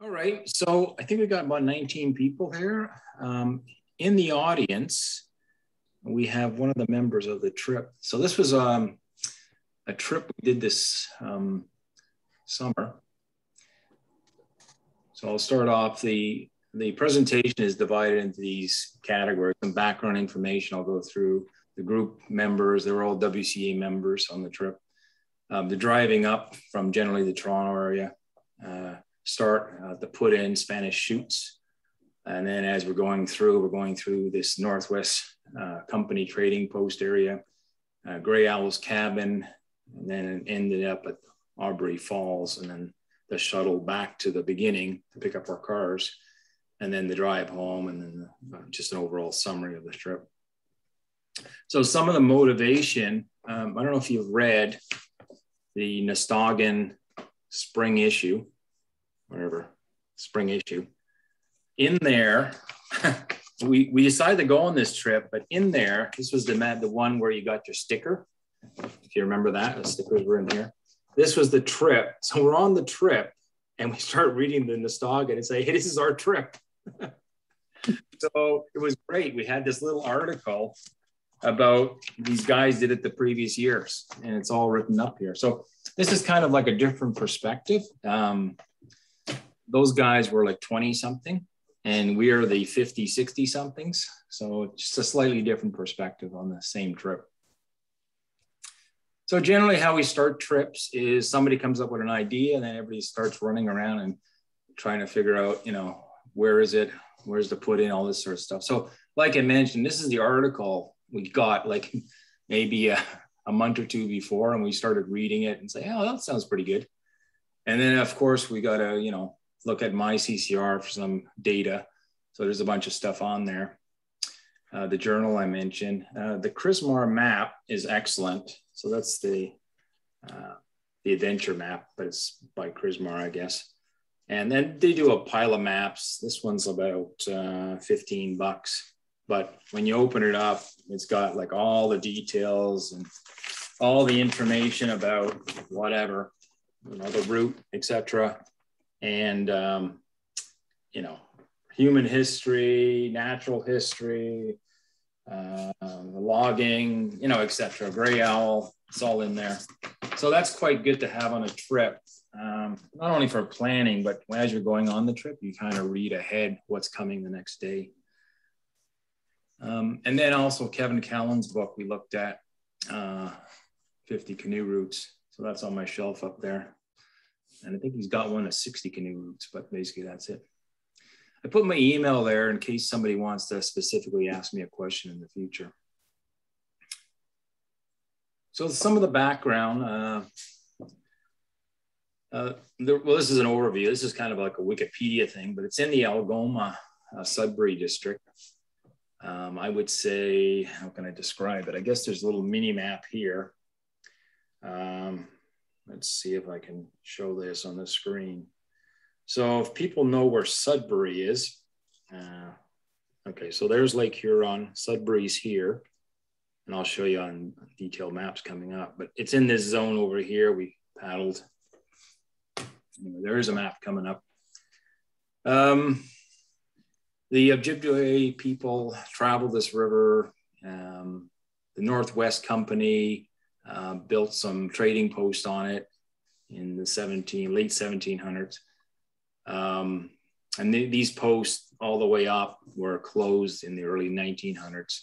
All right, so I think we got about 19 people here. In the audience, we have one of the members of the trip. So this was a trip we did this summer. So I'll start off. The presentation is divided into these categories. Some background information I'll go through. The group members, they were all WCA members on the trip. The driving up from generally the Toronto area. Start the put in Spanish Chutes. And then as we're going through this Northwest Company trading post area, Grail's cabin, and then it ended up at Aubrey Falls, and then the shuttle back to the beginning to pick up our cars, and then the drive home, and then just an overall summary of the trip. So some of the motivation, I don't know if you've read the Nastawgan spring issue, spring issue. In there, we decided to go on this trip, but in there, this was the one where you got your sticker. If you remember that, the stickers were in here. This was the trip. So we're on the trip and we start reading the Nastawgan and say, hey, this is our trip. So it was great. We had this little article about these guys did it the previous years, and it's all written up here. So this is kind of like a different perspective. Those guys were like 20 something and we are the 50, 60 somethings. So just a slightly different perspective on the same trip. So generally how we start trips is somebody comes up with an idea and then everybody starts running around and trying to figure out, where is it? Where's the put in, all this sort of stuff. So like I mentioned, this is the article we got like maybe a month or two before, and we started reading it and say, oh, that sounds pretty good. And then of course we got to, look at my CCR for some data. So there's a bunch of stuff on there. The journal I mentioned, the Chrismar map is excellent. So that's the adventure map, but it's by Chrismar, I guess. And then they do a pile of maps. This one's about $15, but when you open it up, it's got like all the details and all the information about whatever, the route, etc. And, human history, natural history, logging, etc. Gray owl, it's all in there. So that's quite good to have on a trip, not only for planning, but as you're going on the trip, you kind of read ahead what's coming the next day. And then also Kevin Callan's book, we looked at 50 canoe routes. So that's on my shelf up there. And I think he's got one of 60 canoe routes, but basically that's it. I put my email there in case somebody wants to specifically ask me a question in the future. So some of the background, well, this is an overview. This is kind of like a Wikipedia thing, but it's in the Algoma Sudbury district. I would say, how can I describe it? I guess there's a little mini map here. Let's see if I can show this on the screen. So if people know where Sudbury is, okay, so there's Lake Huron, Sudbury's here, and I'll show you on detailed maps coming up, but it's in this zone over here. We paddled. Anyway, there is a map coming up. The Ojibwe people traveled this river. The Northwest Company built some trading posts on it in the late 1700s. And these posts all the way up were closed in the early 1900s.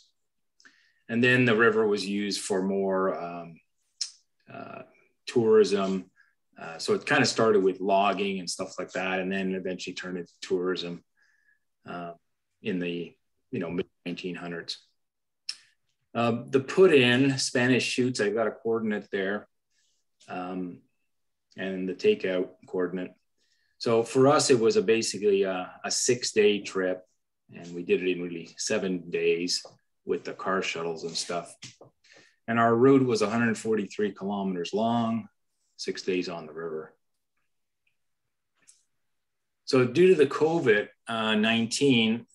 And then the river was used for more tourism. So it kind of started with logging and stuff like that, and then eventually turned into tourism in the mid 1900s. The put in Spanish Chutes, I've got a coordinate there, and the takeout coordinate. So for us, it was basically a 6-day trip, and we did it in really 7 days with the car shuttles and stuff. And our route was 143 kilometers long, 6 days on the river. So due to the COVID-19,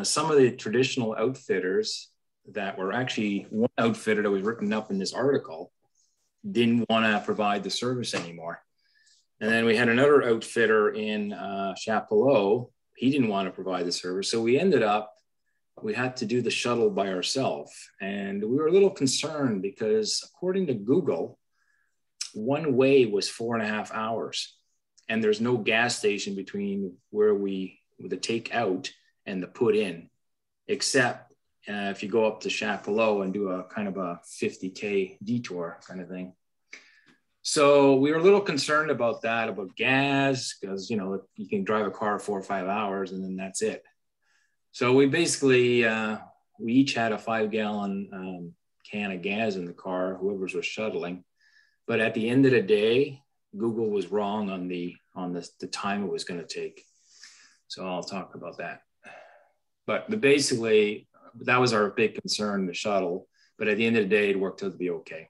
some of the traditional outfitters that were actually one outfitter that was written up in this article didn't want to provide the service anymore. And then we had another outfitter in Chapelot. He didn't want to provide the service. So we ended up, we had to do the shuttle by ourselves. And we were a little concerned because according to Google, one way was 4.5 hours. And there's no gas station between where the take out and the put in, except if you go up to Chapelot and do a kind of a 50K detour kind of thing. So we were a little concerned about that, about gas, because, you know, you can drive a car 4 or 5 hours and then that's it. So we basically, we each had a 5-gallon can of gas in the car, whoever's was shuttling. But at the end of the day, Google was wrong on the time it was going to take. So I'll talk about that. But basically, that was our big concern, the shuttle. But at the end of the day, it worked out to be okay.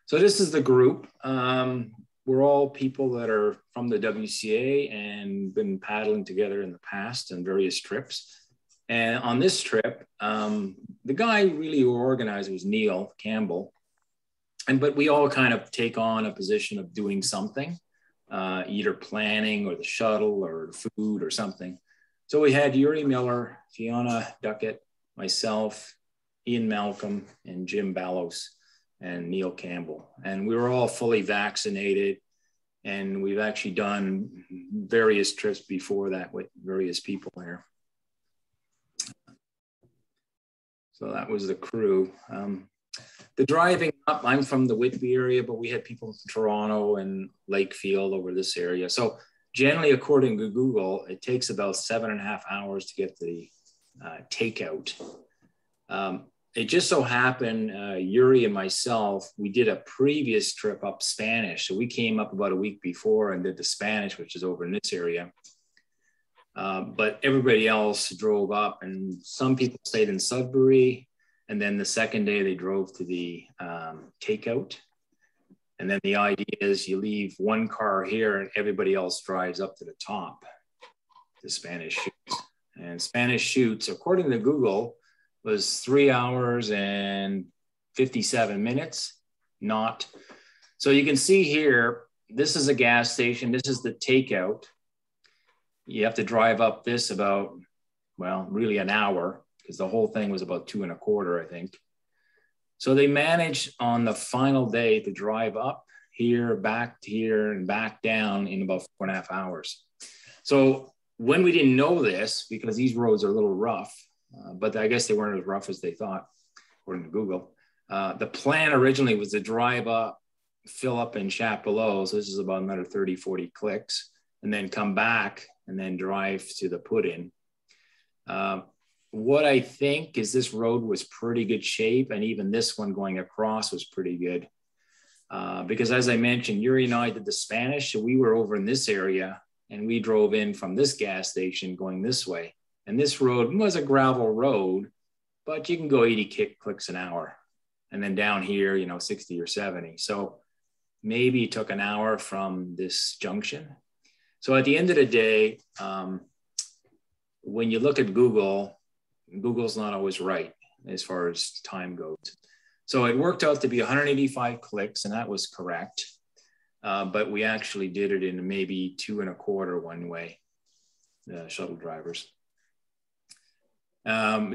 So this is the group. We're all people that are from the WCA and been paddling together in the past on various trips. And on this trip, the guy really who organized was Neil Campbell. But we all kind of take on a position of doing something, either planning or the shuttle or the food or something. So we had Yuri Miller, Fiona Duckett, myself, Ian Malcolm, and Jim Ballos, and Neil Campbell. And we were all fully vaccinated. And we've actually done various trips before that with various people here. So that was the crew. The driving up, I'm from the Whitby area, but we had people from Toronto and Lakefield over this area. So generally, according to Google, it takes about 7.5 hours to get the takeout. It just so happened, Yuri and myself, we did a previous trip up Spanish. So we came up about a week before and did the Spanish, which is over in this area. But everybody else drove up, and some people stayed in Sudbury. And then the second day they drove to the takeout. And then the idea is you leave one car here and everybody else drives up to the top, the Spanish Chutes. And Spanish Chutes, according to Google, was 3 hours and 57 minutes, not. So you can see here, this is a gas station. This is the takeout. You have to drive up this about, well, really an hour, because the whole thing was about 2.25, I think. So they managed on the final day to drive up here, back here, and back down in about 4.5 hours. So when we didn't know this, because these roads are a little rough, but I guess they weren't as rough as they thought, according to Google. The plan originally was to drive up, fill up in Chapelot, so this is about another 30, 40 clicks, and then come back and then drive to the put-in. What I think is this road was pretty good shape, and even this one going across was pretty good. Because as I mentioned, Yuri and I did the Spanish, so we were over in this area, and we drove in from this gas station going this way. And this road was a gravel road, but you can go 80 clicks an hour. And then down here, you know, 60 or 70. So maybe it took an hour from this junction. So at the end of the day, when you look at Google, Google's not always right as far as time goes. So it worked out to be 185 clicks, and that was correct. But we actually did it in maybe 2.25 one way, the shuttle drivers.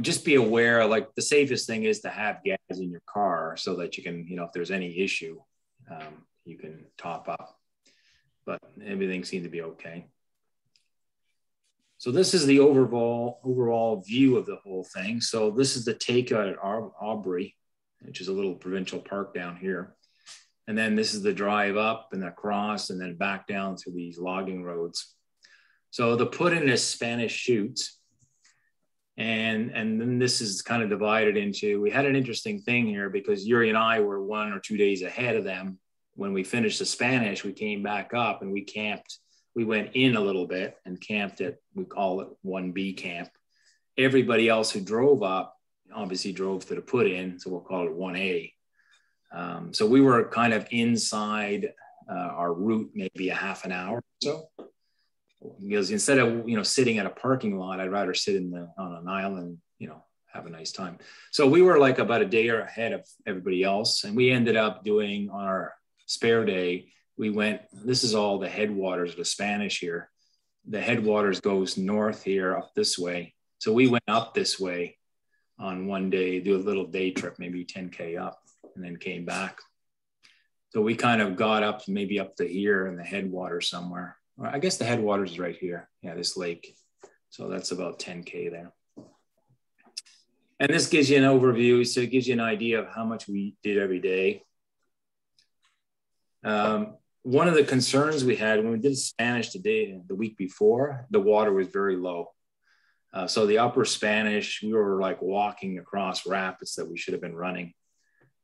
Just be aware, like the safest thing is to have gas in your car so that you can, you know, if there's any issue, you can top up. But everything seemed to be okay. So this is the overall view of the whole thing. So this is the takeout at Aubry, which is a little provincial park down here. And then this is the drive up and across and then back down through these logging roads. So the put-in is Spanish Chutes. And then this is kind of divided into, we had an interesting thing here because Yuri and I were 1 or 2 days ahead of them. When we finished the Spanish, we came back up and we camped. We went in a little bit and camped at, we call it 1B camp. Everybody else who drove up obviously drove to the put-in, so we'll call it 1A. So we were kind of inside our route, maybe a half an hour or so. Because instead of, you know, sitting at a parking lot, I'd rather sit on an island, you know, have a nice time. So we were like about a day ahead of everybody else. And we ended up doing on our spare day, we went, this is all the headwaters of the Spanish here. The headwaters goes north here up this way. So we went up this way on one day, do a little day trip, maybe 10K up, and then came back. So we kind of got up, maybe up to here in the headwaters somewhere. I guess the headwaters is right here. Yeah, this lake. So that's about 10K there. And this gives you an overview. So it gives you an idea of how much we did every day. One of the concerns we had when we did Spanish the week before, the water was very low. So the upper Spanish, we were like walking across rapids that we should have been running.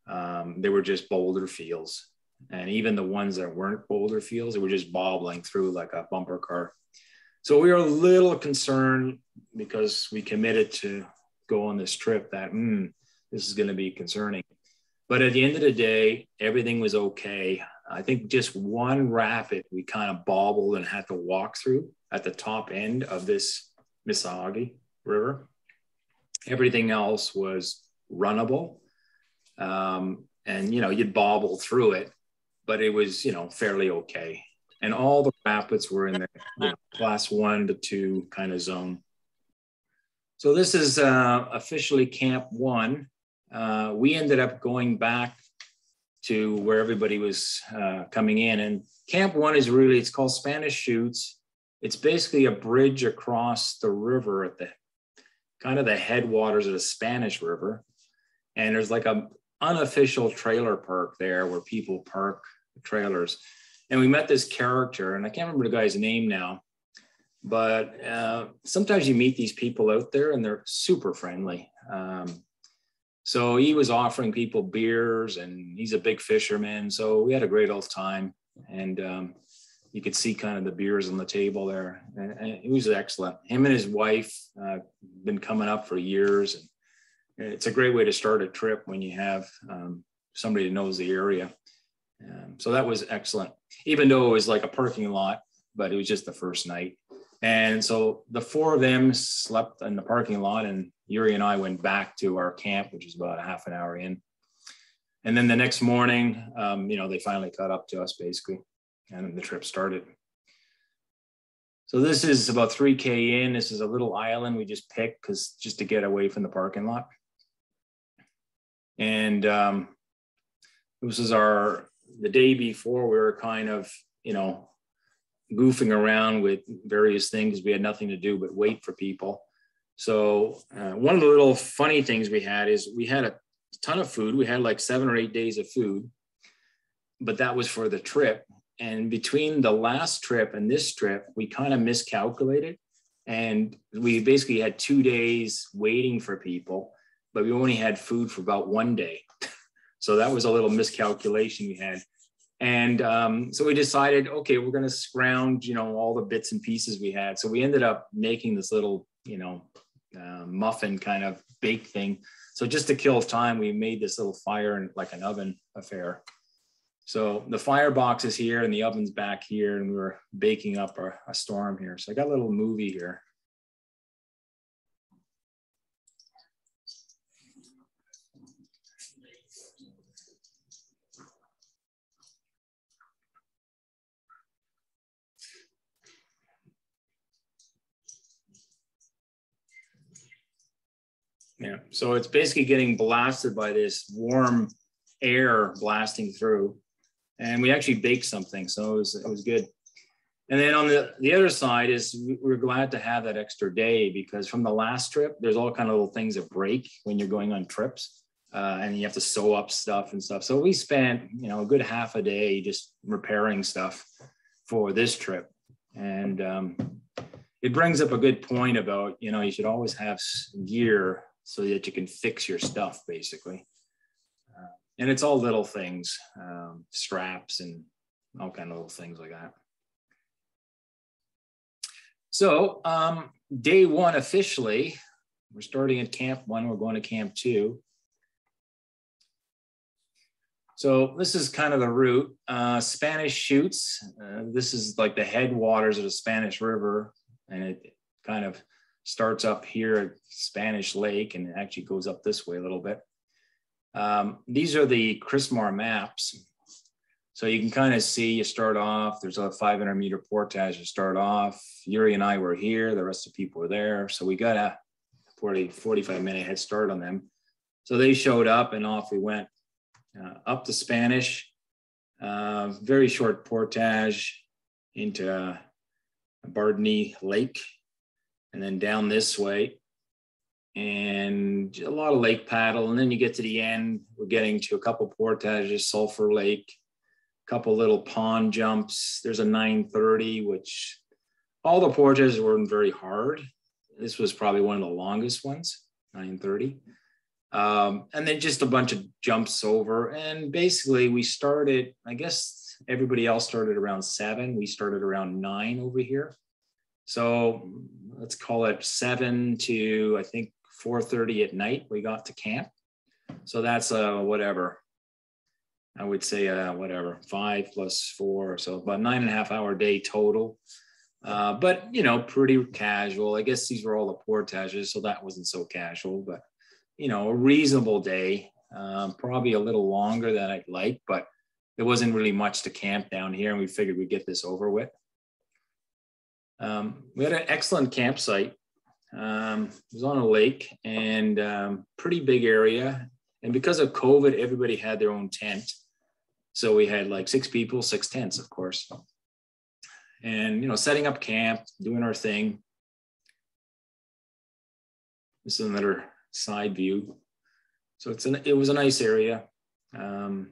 They were just boulder fields. And even the ones that weren't boulder fields, they were just bobbling through like a bumper car. So we were a little concerned because we committed to go on this trip that this is going to be concerning. But at the end of the day, everything was okay. I think just one rapid we kind of bobbled and had to walk through at the top end of this Mississagi River. Everything else was runnable. And, you know, you'd bobble through it, but it was, you know, fairly okay. And all the rapids were in the class 1 to 2 kind of zone. So this is officially Camp 1. We ended up going back to where everybody was coming in. And Camp 1 is really, it's called Spanish Chutes. It's basically a bridge across the river at the kind of the headwaters of the Spanish River. And there's like a unofficial trailer park there where people park trailers. And we met this character, and I can't remember the guy's name now, but sometimes you meet these people out there and they're super friendly. So he was offering people beers, and he's a big fisherman. So we had a great old time, and you could see kind of the beers on the table there. And it was excellent. Him and his wife been coming up for years. And it's a great way to start a trip when you have somebody that knows the area. So that was excellent, even though it was like a parking lot, but it was just the first night. And so the 4 of them slept in the parking lot, and Yuri and I went back to our camp, which is about a half an hour in. And then the next morning, you know, they finally caught up to us basically, and the trip started. So this is about 3K in. This is a little island we just picked because just to get away from the parking lot. And this is the day before, we were kind of, you know, goofing around with various things. We had nothing to do but wait for people. So one of the little funny things we had is we had a ton of food. We had like 7 or 8 days of food, but that was for the trip. And between the last trip and this trip, we kind of miscalculated. And we basically had 2 days waiting for people, but we only had food for about 1 day. So that was a little miscalculation we had. And so we decided, okay, we're going to scrounge, you know, all the bits and pieces we had. So we ended up making this little, you know, muffin kind of bake thing. So just to kill time, we made this little fire in like an oven affair. So the firebox is here and the oven's back here, and we were baking up a storm here. So I got a little movie here. Yeah, so it's basically getting blasted by this warm air blasting through, and we actually baked something, so it was good. And then on the other side is we're glad to have that extra day, because from the last trip, there's all kind of little things that break when you're going on trips, and you have to sew up stuff and stuff. So we spent, you know, a good half a day just repairing stuff for this trip, and it brings up a good point about, you know, you should always have gear so that you can fix your stuff, basically. And it's all little things, straps and all kind of little things like that. So day 1 officially, we're starting at Camp 1, we're going to Camp 2. So this is kind of the route. Spanish Chutes, this is like the headwaters of the Spanish River, and it kind of starts up here at Spanish Lake, and it actually goes up this way a little bit. These are the Chrismar maps. So you can kind of see, you start off, there's a 500-meter portage to start off. Yuri and I were here, the rest of the people were there. So we got a 45-minute head start on them. So they showed up and off we went up the Spanish, very short portage into Aubry Lake, and then down this way, and a lot of lake paddle. And then you get to the end, we're getting to a couple portages, Sulphur Lake, a couple little pond jumps. There's a 930, which all the portages weren't very hard. This was probably one of the longest ones, 930. And then just a bunch of jumps over. And basically we started, I guess everybody else started around 7. We started around 9 over here. So let's call it 7 to, I think, 4:30 at night, we got to camp. So that's whatever. I would say whatever, 5 plus 4. So about 9.5 hour day total. But, you know, pretty casual. I guess these were all the portages, so that wasn't so casual, but, you know, a reasonable day, probably a little longer than I'd like, but there wasn't really much to camp down here, and we figured we'd get this over with. We had an excellent campsite. It was on a lake and pretty big area. And because of COVID, everybody had their own tent. So we had like 6 people, 6 tents, of course. And, you know, setting up camp, doing our thing. This is another side view. So it was a nice area. A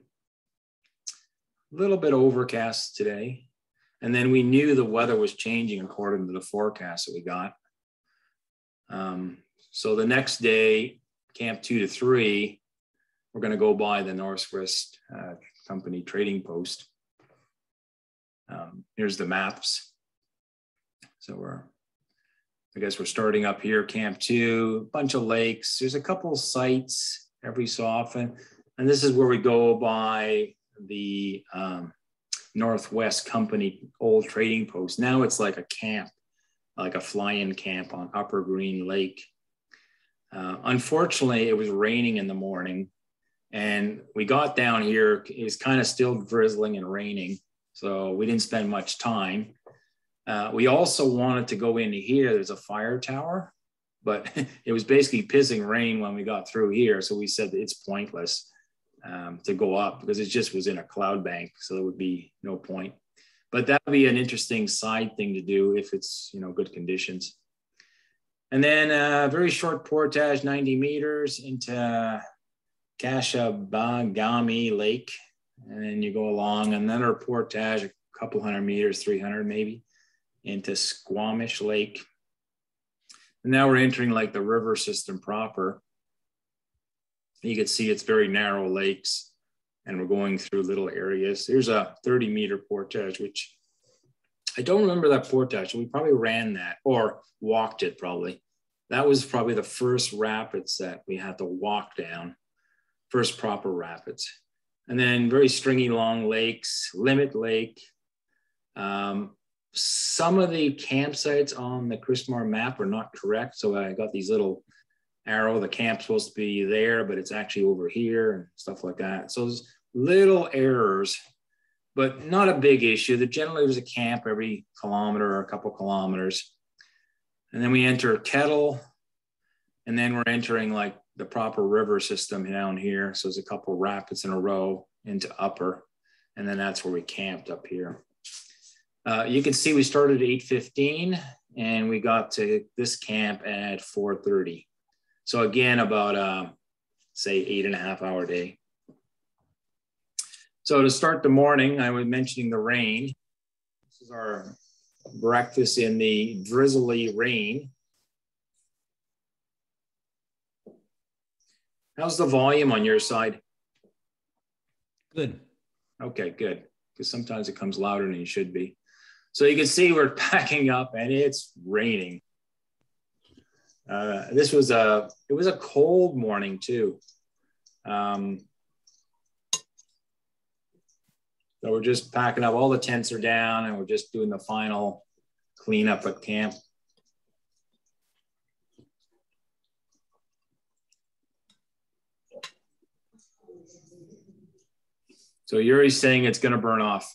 little bit overcast today. And then we knew the weather was changing according to the forecast that we got. So the next day, camp 2 to 3, we're going to go by the Northwest Company trading post. Here's the maps. So I guess we're starting up here, camp 2, a bunch of lakes. There's a couple sites every so often. And this is where we go by the Northwest Company old trading post. Now it's like a camp, like a fly-in camp on Upper Green Lake. Unfortunately, it was raining in the morning, and we got down here, it was kind of still drizzling and raining, so we didn't spend much time. We also wanted to go into here. There's a fire tower, but it was basically pissing rain when we got through here, so we said it's pointless to go up because it just was in a cloud bank, so there would be no point. But that would be an interesting side thing to do if it's, you know, good conditions. And then a very short portage, 90 meters into Kashabagami Lake. And then you go along, another portage, a couple hundred meters, 300 maybe, into Squamish Lake. And now we're entering like the river system proper. You can see it's very narrow lakes, and we're going through little areas. There's a 30-meter portage, which I don't remember that portage. We probably ran that or walked it probably. That was probably the first rapids that we had to walk down, first proper rapids. And then very stringy long lakes, Limit Lake. Some of the campsites on the Christmar map are not correct. So I got these little arrow, the camp's supposed to be there, but it's actually over here and stuff like that. So there's little errors, but not a big issue. Generally there's a camp every kilometer or a couple kilometers. And then we enter Kettle, and then we're entering like the proper river system down here. So there's a couple rapids in a row into Upper, and then that's where we camped up here. You can see we started at 8:15 and we got to this camp at 4:30. So again, about say 8.5 hour day. So to start the morning, I was mentioning the rain. This is our breakfast in the drizzly rain. How's the volume on your side? Good. Okay, good. Because sometimes it comes louder than it should be. So you can see we're packing up and it's raining. It was a cold morning too. So we're just packing up, all the tents are down and we're just doing the final cleanup at camp. So Yuri's saying it's going to burn off.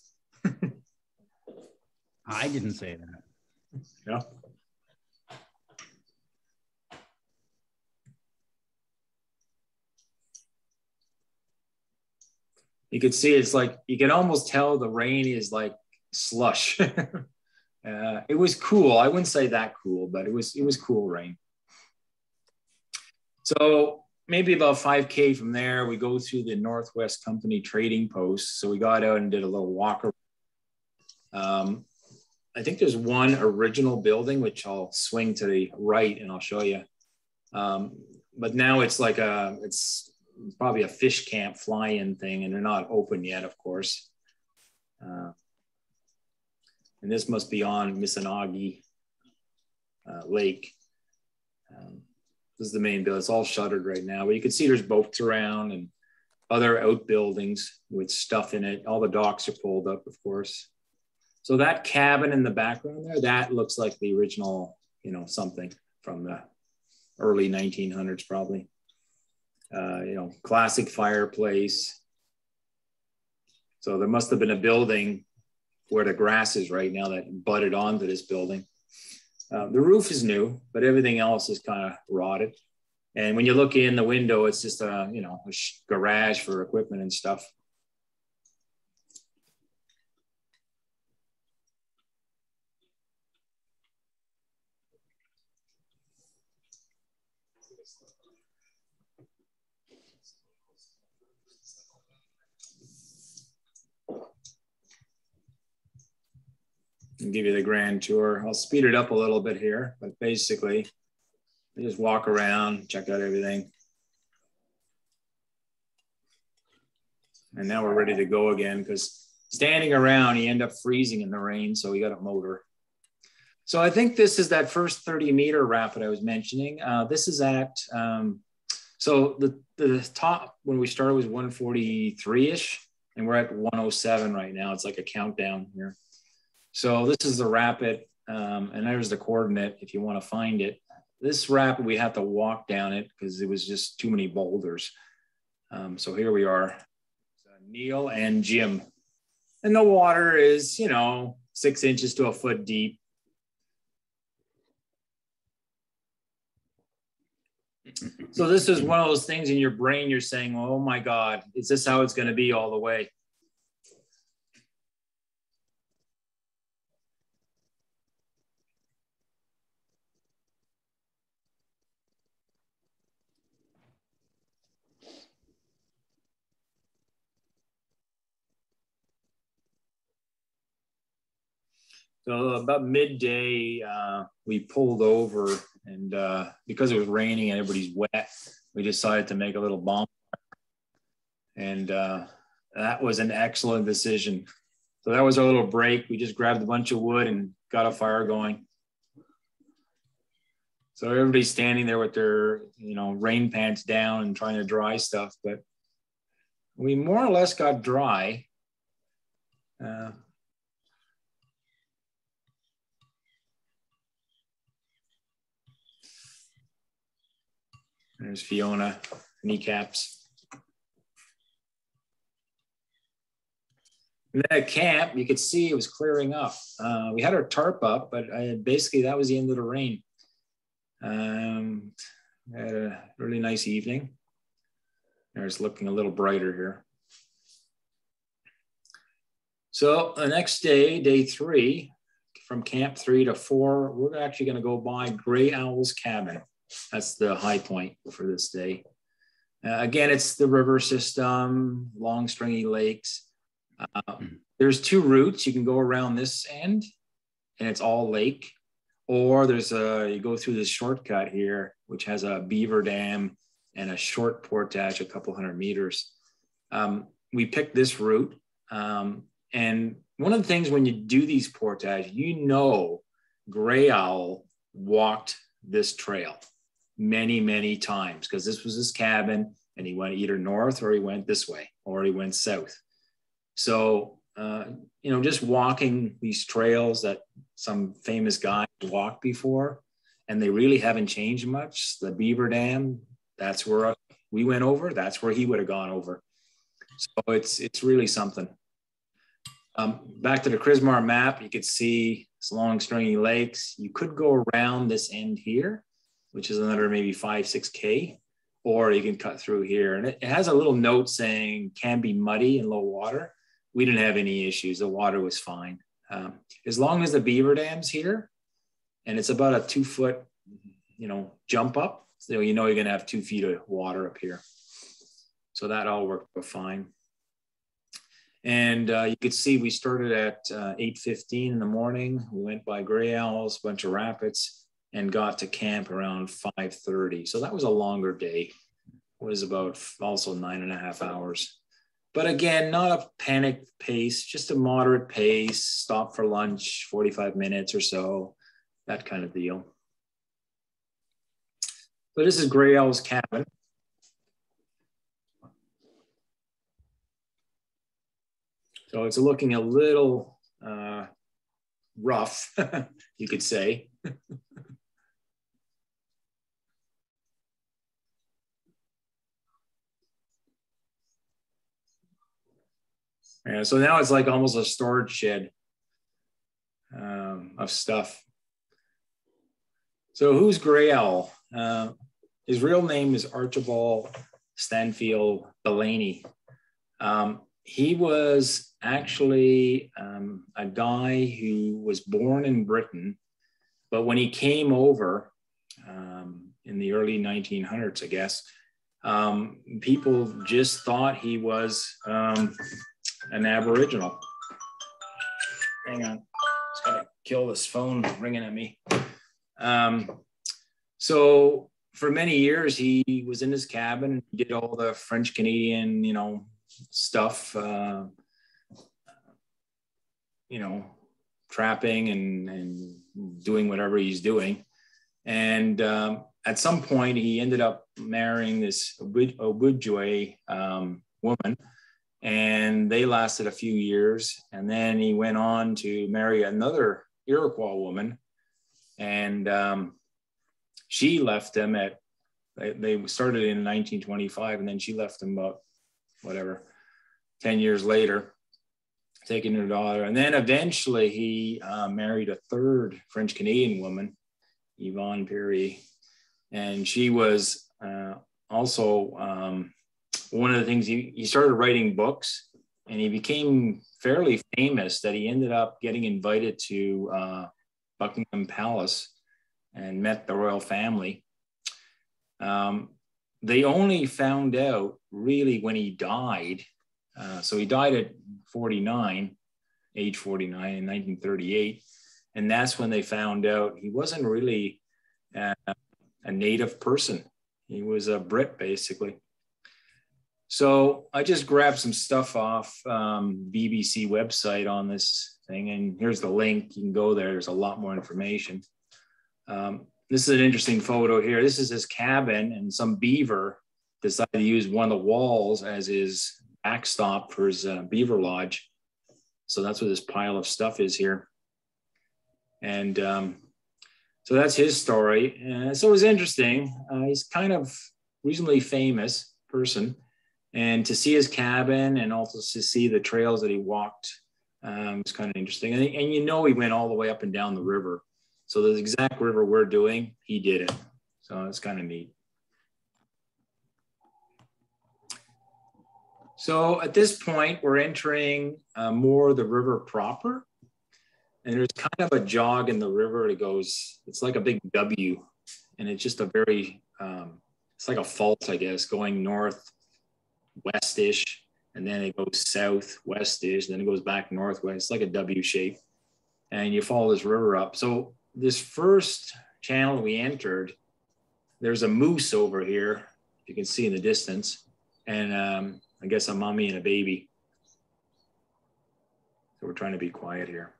I didn't say that. Yeah. You can see it's like, you can almost tell the rain is like slush. It was cool. I wouldn't say that cool, but it was cool rain. So maybe about 5K from there, we go through the Northwest Company trading post. So we got out and did a little walk around. I think there's one original building, which I'll swing to the right and I'll show you. But now it's like it's probably a fish camp fly-in thing, and they're not open yet, of course. And this must be on Mississagi Lake. This is the main building. It's all shuttered right now, but you can see there's boats around and other outbuildings with stuff in it. All the docks are pulled up, of course. So that cabin in the background there, that looks like the original, something from the early 1900s, probably. Classic fireplace. So there must have been a building where the grass is right now that butted onto this building. The roof is new, but everything else is kind of rotted. And when you look in the window, it's just a garage for equipment and stuff. I'll give you the grand tour. I'll speed it up a little bit here, but basically, we just walk around, check out everything. And now we're ready to go again, because standing around, you end up freezing in the rain, so we got a motor. So I think this is that first 30-meter rapid I was mentioning. This is at, so the top when we started was 143-ish, and we're at 107 right now. It's like a countdown here. So this is the rapid, and there's the coordinate if you want to find it. This rapid, we have to walk down it because it was just too many boulders. So here we are, Neil and Jim. And the water is, 6 inches to a foot deep. So this is one of those things in your brain, you're saying, oh my God, is this how it's going to be all the way? So about midday, we pulled over, and because it was raining and everybody's wet, we decided to make a little bonfire. And that was an excellent decision. So that was our little break. We just grabbed a bunch of wood and got a fire going. So everybody's standing there with their, rain pants down and trying to dry stuff, but we more or less got dry. There's Fiona, kneecaps. And then at camp, you could see it was clearing up. We had our tarp up, but basically that was the end of the rain. We had a really nice evening. It's looking a little brighter here. So the next day, day 3, from camp 3 to 4, we're actually going to go by Gray Owl's cabin. That's the high point for this day. Again, it's the river system, long stringy lakes. There's 2 routes. You can go around this end and it's all lake, or there's you go through this shortcut here, which has a beaver dam and a short portage, a couple 100 meters. We picked this route. And one of the things when you do these portage, Gray Owl walked this trail many, many times, because this was his cabin and he went either north or he went this way or he went south. So, just walking these trails that some famous guys walked before, and they really haven't changed much. The beaver dam, that's where we went over. That's where he would have gone over. So it's really something. Back to the Chrismar map, you could see it's long stringy lakes. You could go around this end here, which is another maybe 5-6K, or you can cut through here. And it has a little note saying can be muddy in low water. We didn't have any issues. The water was fine. As long as the beaver dam's here, and it's about a 2-foot, jump up. So you're going to have 2 feet of water up here. So that all worked fine. And you could see we started at 8:15 in the morning. We went by Grail, a bunch of rapids, and got to camp around 5:30. So that was a longer day. It was about also 9.5 hours. But again, not a panic pace, just a moderate pace, stop for lunch, 45 minutes or so, that kind of deal. So this is Grail's cabin. So it's looking a little rough, you could say. Yeah, so now it's like almost a storage shed of stuff. So who's Grail? His real name is Archibald Stanfield Delaney. He was actually a guy who was born in Britain, but when he came over in the early 1900s, I guess, people just thought he was an Aboriginal. Hang on, just gotta kill this phone ringing at me. So for many years, he was in his cabin and did all the French Canadian, stuff, trapping and doing whatever he's doing. And at some point, he ended up marrying this Ojibwe woman, and they lasted a few years. And then he went on to marry another Iroquois woman, and she left him they started in 1925, and then she left him about 10 years later, taking her daughter. And then eventually he married a third French Canadian woman, Yvonne Perry. And she was also one of the things, he started writing books, and he became fairly famous that he ended up getting invited to Buckingham Palace and met the royal family. They only found out really when he died. So he died at age 49 in 1938. And that's when they found out he wasn't really a native person. He was a Brit, basically. So I just grabbed some stuff off BBC website on this thing. And here's the link. You can go there. There's a lot more information. This is an interesting photo here. This is his cabin, and some beaver decided to use one of the walls as his backstop for his beaver lodge. So that's what this pile of stuff is here. And so that's his story. So it was interesting. He's kind of reasonably famous person. And to see his cabin and also to see the trails that he walked was kind of interesting. And he went all the way up and down the river. So the exact river we're doing, he did it. So it's kind of neat. So at this point, we're entering more of the river proper. And there's kind of a jog in the river. It's like a big W. And it's just a very, it's like a fault, I guess, going northwest-ish. And then it goes southwest-ish. Then it goes back northwest. It's like a W shape. And you follow this river up. So this first channel we entered, there's a moose over here. You can see in the distance. And I guess a mommy and a baby. So we're trying to be quiet here.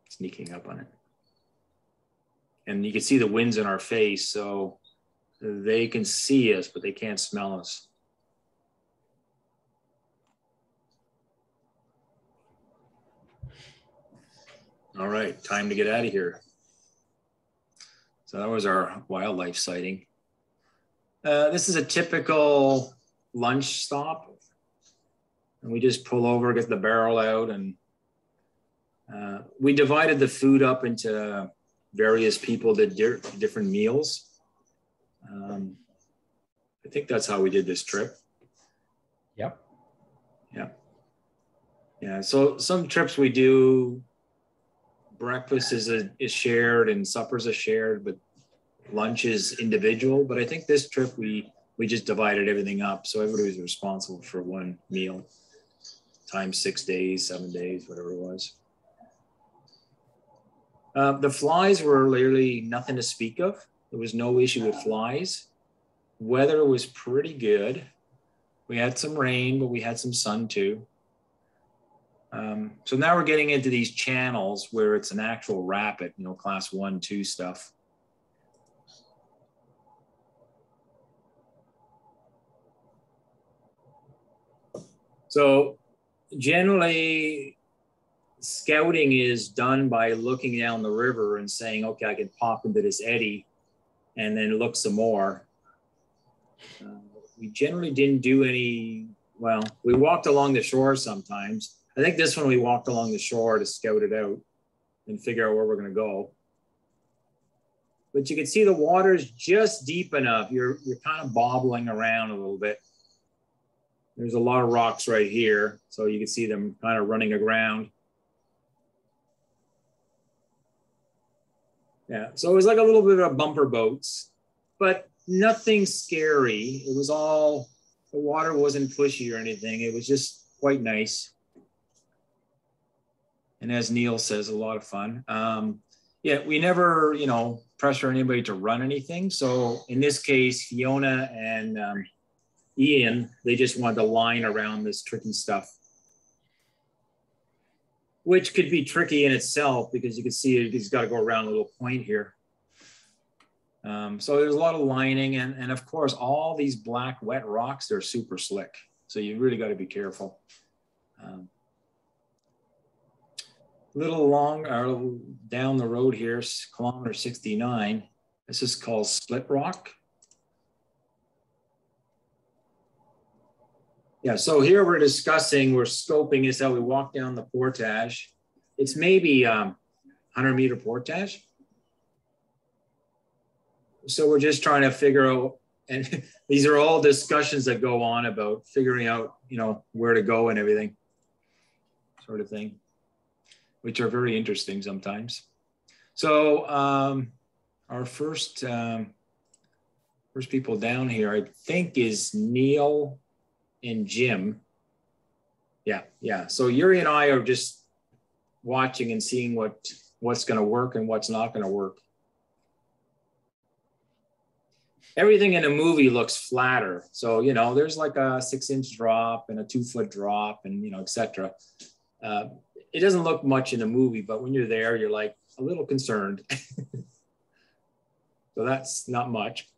Sneaking up on it. And you can see the winds in our face, so they can see us, but they can't smell us. All right, time to get out of here. So that was our wildlife sighting. This is a typical lunch stop. And we just pull over, get the barrel out, and we divided the food up into various people that did different meals. I think that's how we did this trip. Yep. Yeah. Yeah. So some trips we do, breakfast is shared and suppers are shared, but lunch is individual. But I think this trip we just divided everything up. So everybody was responsible for one meal, times 6 days, 7 days, whatever it was. The flies were literally nothing to speak of. There was no issue with flies. Weather was pretty good. We had some rain, but we had some sun too. So now we're getting into these channels where it's an actual rapid, you know, class 1, 2 stuff. So generally, scouting is done by looking down the river and saying, okay, I can pop into this eddy and then look some more. We generally didn't do any, well, we walked along the shore sometimes. I think this one we walked along the shore to scout it out and figure out where we're going to go. But you can see the water's just deep enough. You're kind of bobbling around a little bit. There's a lot of rocks right here, so you can see them kind of running aground. Yeah, so it was like a little bit of bumper boats, but nothing scary. It was all, the water wasn't pushy or anything. It was just quite nice. And as Neil says, a lot of fun. Yeah, we never, you know, pressure anybody to run anything. So in this case, Fiona and Ian, they just wanted to line around this tricky stuff, which could be tricky in itself because you can see he's got to go around a little point here. So there's a lot of lining, and of course, all these black wet rocks, they're super slick. So you really got to be careful. Little long, or down the road here, kilometer 69. This is called Split Rock. Yeah, so here we're discussing, we're scoping this out. We walk down the portage. It's maybe 100-meter portage. So we're just trying to figure out, and these are all discussions that go on about figuring out, you know, where to go and everything, sort of thing, which are very interesting sometimes. So our first people down here, I think, is Neil and Jim. Yeah. So Yuri and I are just watching and seeing what's going to work and what's not going to work. Everything in a movie looks flatter. So, you know, there's like a 6-inch drop and a 2-foot drop and, you know, etc. It doesn't look much in a movie, but when you're there, you're like a little concerned. So that's not much.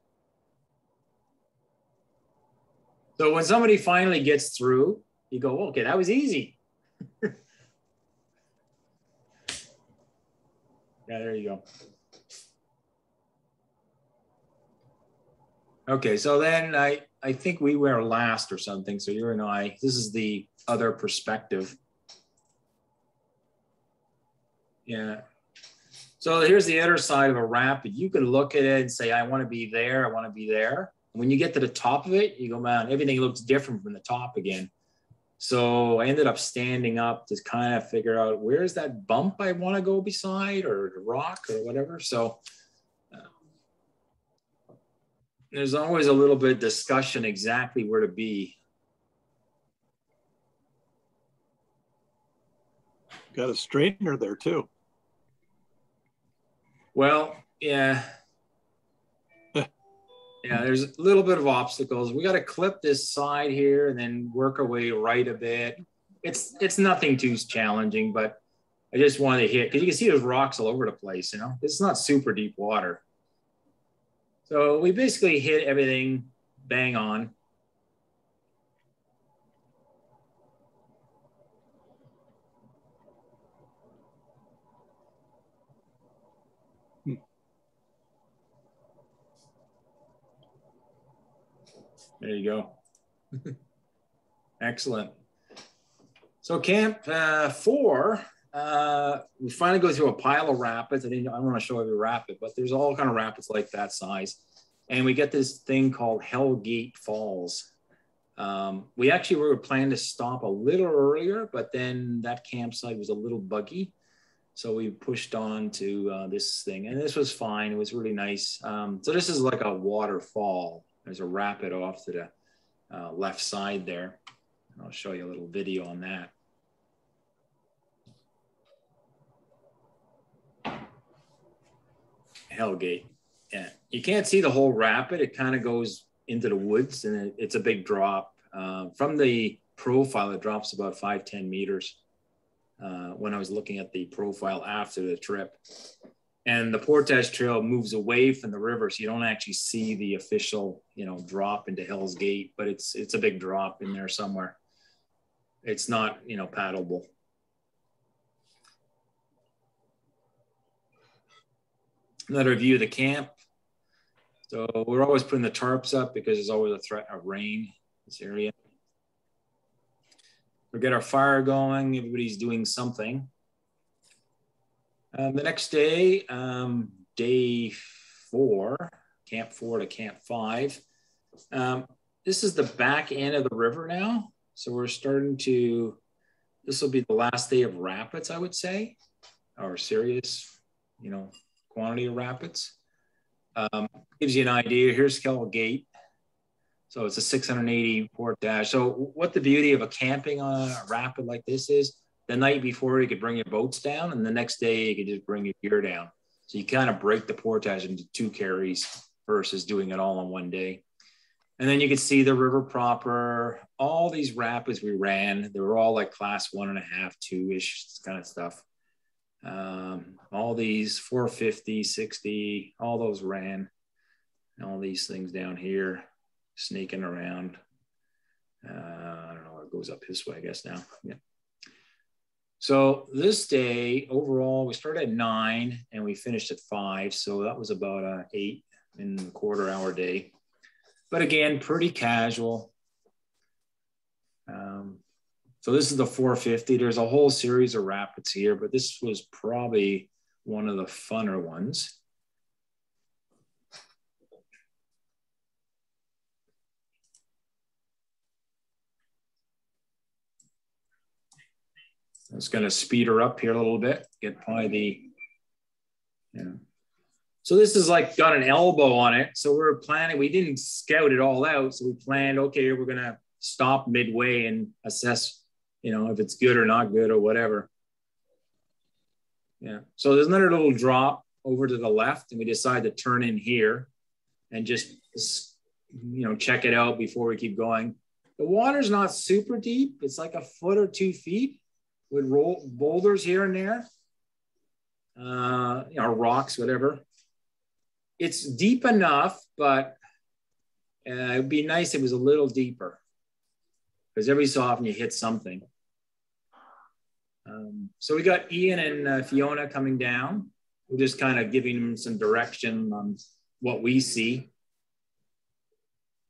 So when somebody finally gets through, you go, okay, that was easy. Yeah, there you go. Okay, so then I think we were last or something. So you and I, this is the other perspective. Yeah. So here's the other side of a rapid. You can look at it and say, I want to be there. I want to be there. When you get to the top of it, you go, man, everything looks different from the top again. So I ended up standing up to kind of figure out where's that bump I want to go beside, or the rock or whatever. So there's always a little bit of discussion exactly where to be. Got a straightener there too. Well, yeah. Yeah, there's a little bit of obstacles. We got to clip this side here and then work our way right a bit. It's nothing too challenging, but I just wanted to hit, because you can see there's rocks all over the place, you know. It's not super deep water. So we basically hit everything bang on. There you go. Excellent. So camp 4, we finally go through a pile of rapids. I don't want to show every rapid, but there's all kind of rapids like that size. And we get this thing called Hellgate Falls. We actually were planning to stop a little earlier, but then that campsite was a little buggy. So we pushed on to this thing, and this was fine. It was really nice. So this is like a waterfall. There's a rapid off to the left side there. I'll show you a little video on that. Hellgate. Yeah, you can't see the whole rapid. It kind of goes into the woods, and it's a big drop. From the profile, it drops about 5-10 meters when I was looking at the profile after the trip. And the Portage Trail moves away from the river, so you don't actually see the official, drop into Hell's Gate, but it's a big drop in there somewhere. It's not, paddleable. Another view of the camp. So we're always putting the tarps up because there's always a threat of rain in this area. We get our fire going. Everybody's doing something. The next day, day 4, camp 4 to camp 5. This is the back end of the river now. So we're starting to, this will be the last day of rapids, I would say, or serious, quantity of rapids. Gives you an idea. Here's Hell Gate. So it's a 680 portage. So what the beauty of a camping on a rapid like this is, the night before you could bring your boats down, and the next day you could just bring your gear down. So you kind of break the portage into 2 carries versus doing it all on one day. And then you could see the river proper. All these rapids we ran, they were all like class 1.5, 2-ish kind of stuff. All these 450, 60, all those ran. And all these things down here, snaking around. I don't know, it goes up this way, I guess now. Yeah. So this day, overall, we started at 9 and we finished at 5. So that was about an 8.25-hour day. But again, pretty casual. So this is the 450. There's a whole series of rapids here, but this was probably one of the funner ones. I was going to speed her up here a little bit, get probably the, So this is like got an elbow on it. So we're planning, we didn't scout it all out. So we planned, okay, we're going to stop midway and assess, if it's good or not good or whatever. Yeah. So there's another little drop over to the left, and we decided to turn in here and just, check it out before we keep going. The water's not super deep. It's like 1 foot or 2 feet with boulders here and there, rocks, whatever. It's deep enough, but it'd be nice if it was a little deeper, because every so often you hit something. So we got Ian and Fiona coming down. We're just kind of giving them some direction on what we see.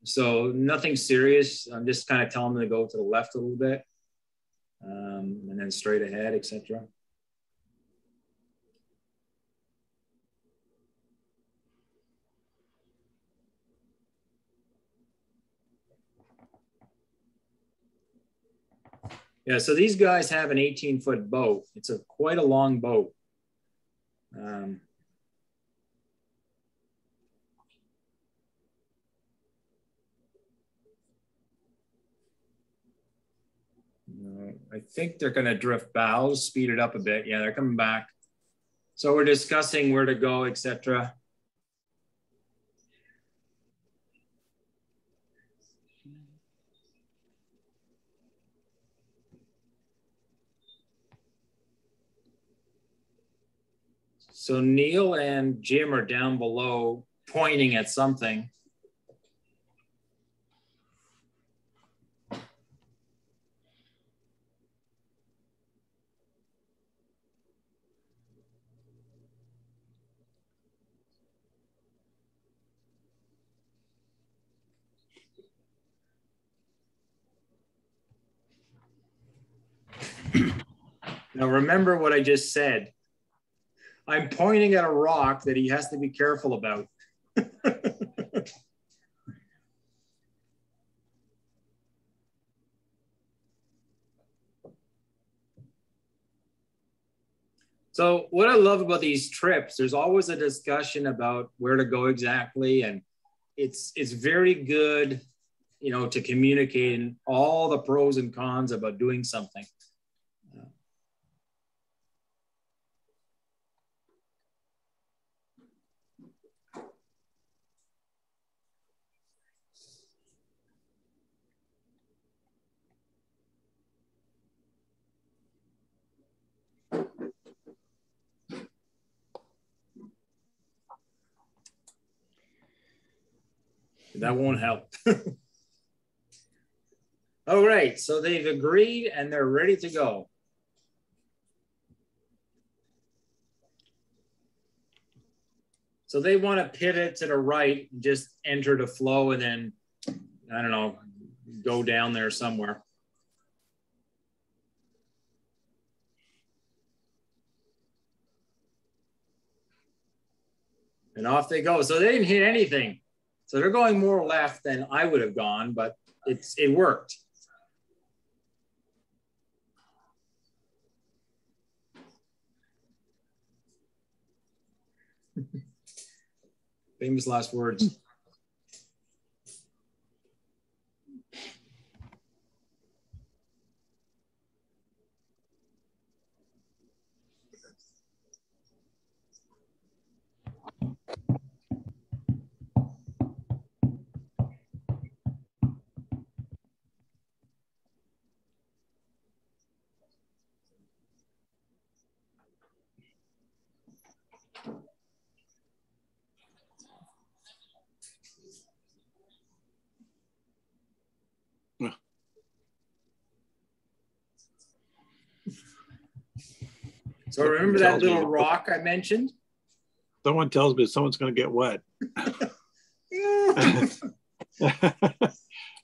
So nothing serious. I'm just kind of telling them to go to the left a little bit, and then straight ahead, etc. Yeah, so these guys have an 18-foot boat. It's quite a long boat. I think they're going to drift bows, speed it up a bit. Yeah, they're coming back. So we're discussing where to go, etc. So Neil and Jim are down below pointing at something. Now remember what I just said. I'm pointing at a rock that he has to be careful about. So what I love about these trips, there's always a discussion about where to go exactly. And it's very good, you know, to communicate all the pros and cons about doing something. That won't help. All right, so they've agreed and they're ready to go. So they want to pivot to the right, just enter the flow and then, I don't know, go down there somewhere. And off they go. So they didn't hit anything. So they're going more left than I would have gone, but it worked. Famous last words. So remember that little rock I mentioned? Someone tells me someone's going to get wet.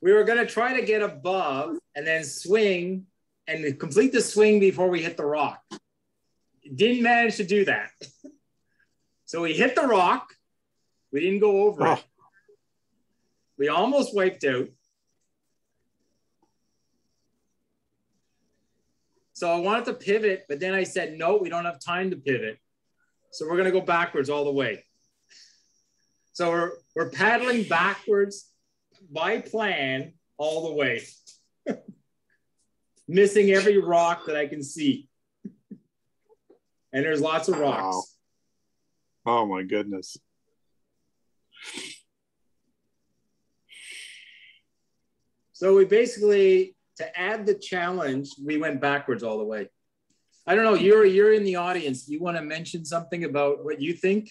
We were going to try to get above and then swing and complete the swing before we hit the rock. Didn't manage to do that. So we hit the rock. We didn't go over it. We almost wiped out. So I wanted to pivot, but then I said, no, we don't have time to pivot. So we're going to go backwards all the way. So we're paddling backwards by plan all the way. Missing every rock that I can see. And there's lots of rocks. Wow. Oh my goodness. So we basically, to add the challenge, we went backwards all the way. I don't know, you're in the audience. Do you want to mention something about what you think?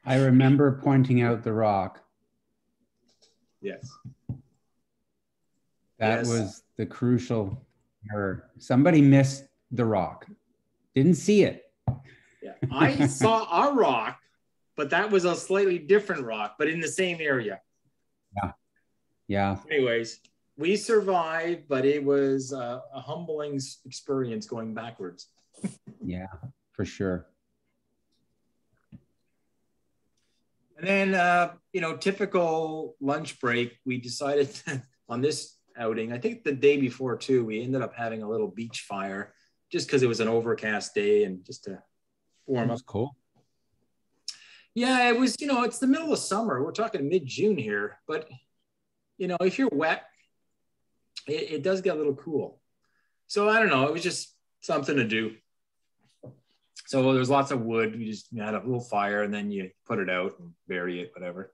I remember pointing out the rock. Yes. That was the crucial error. Somebody missed the rock. Didn't see it. Yeah, I saw a rock, but that was a slightly different rock, but in the same area. Yeah. Yeah. Anyways, we survived, but it was a humbling experience going backwards. Yeah, for sure. And then, you know, typical lunch break, we decided on this outing, I think the day before too, we ended up having a little beach fire just because it was an overcast day and just to warm up. Cool. Yeah, it was, you know, it's the middle of summer. We're talking mid-June here, but, you know, if you're wet, it does get a little cool. So I don't know, it was just something to do. So there's lots of wood. You just had a little fire and then you put it out and bury it, whatever.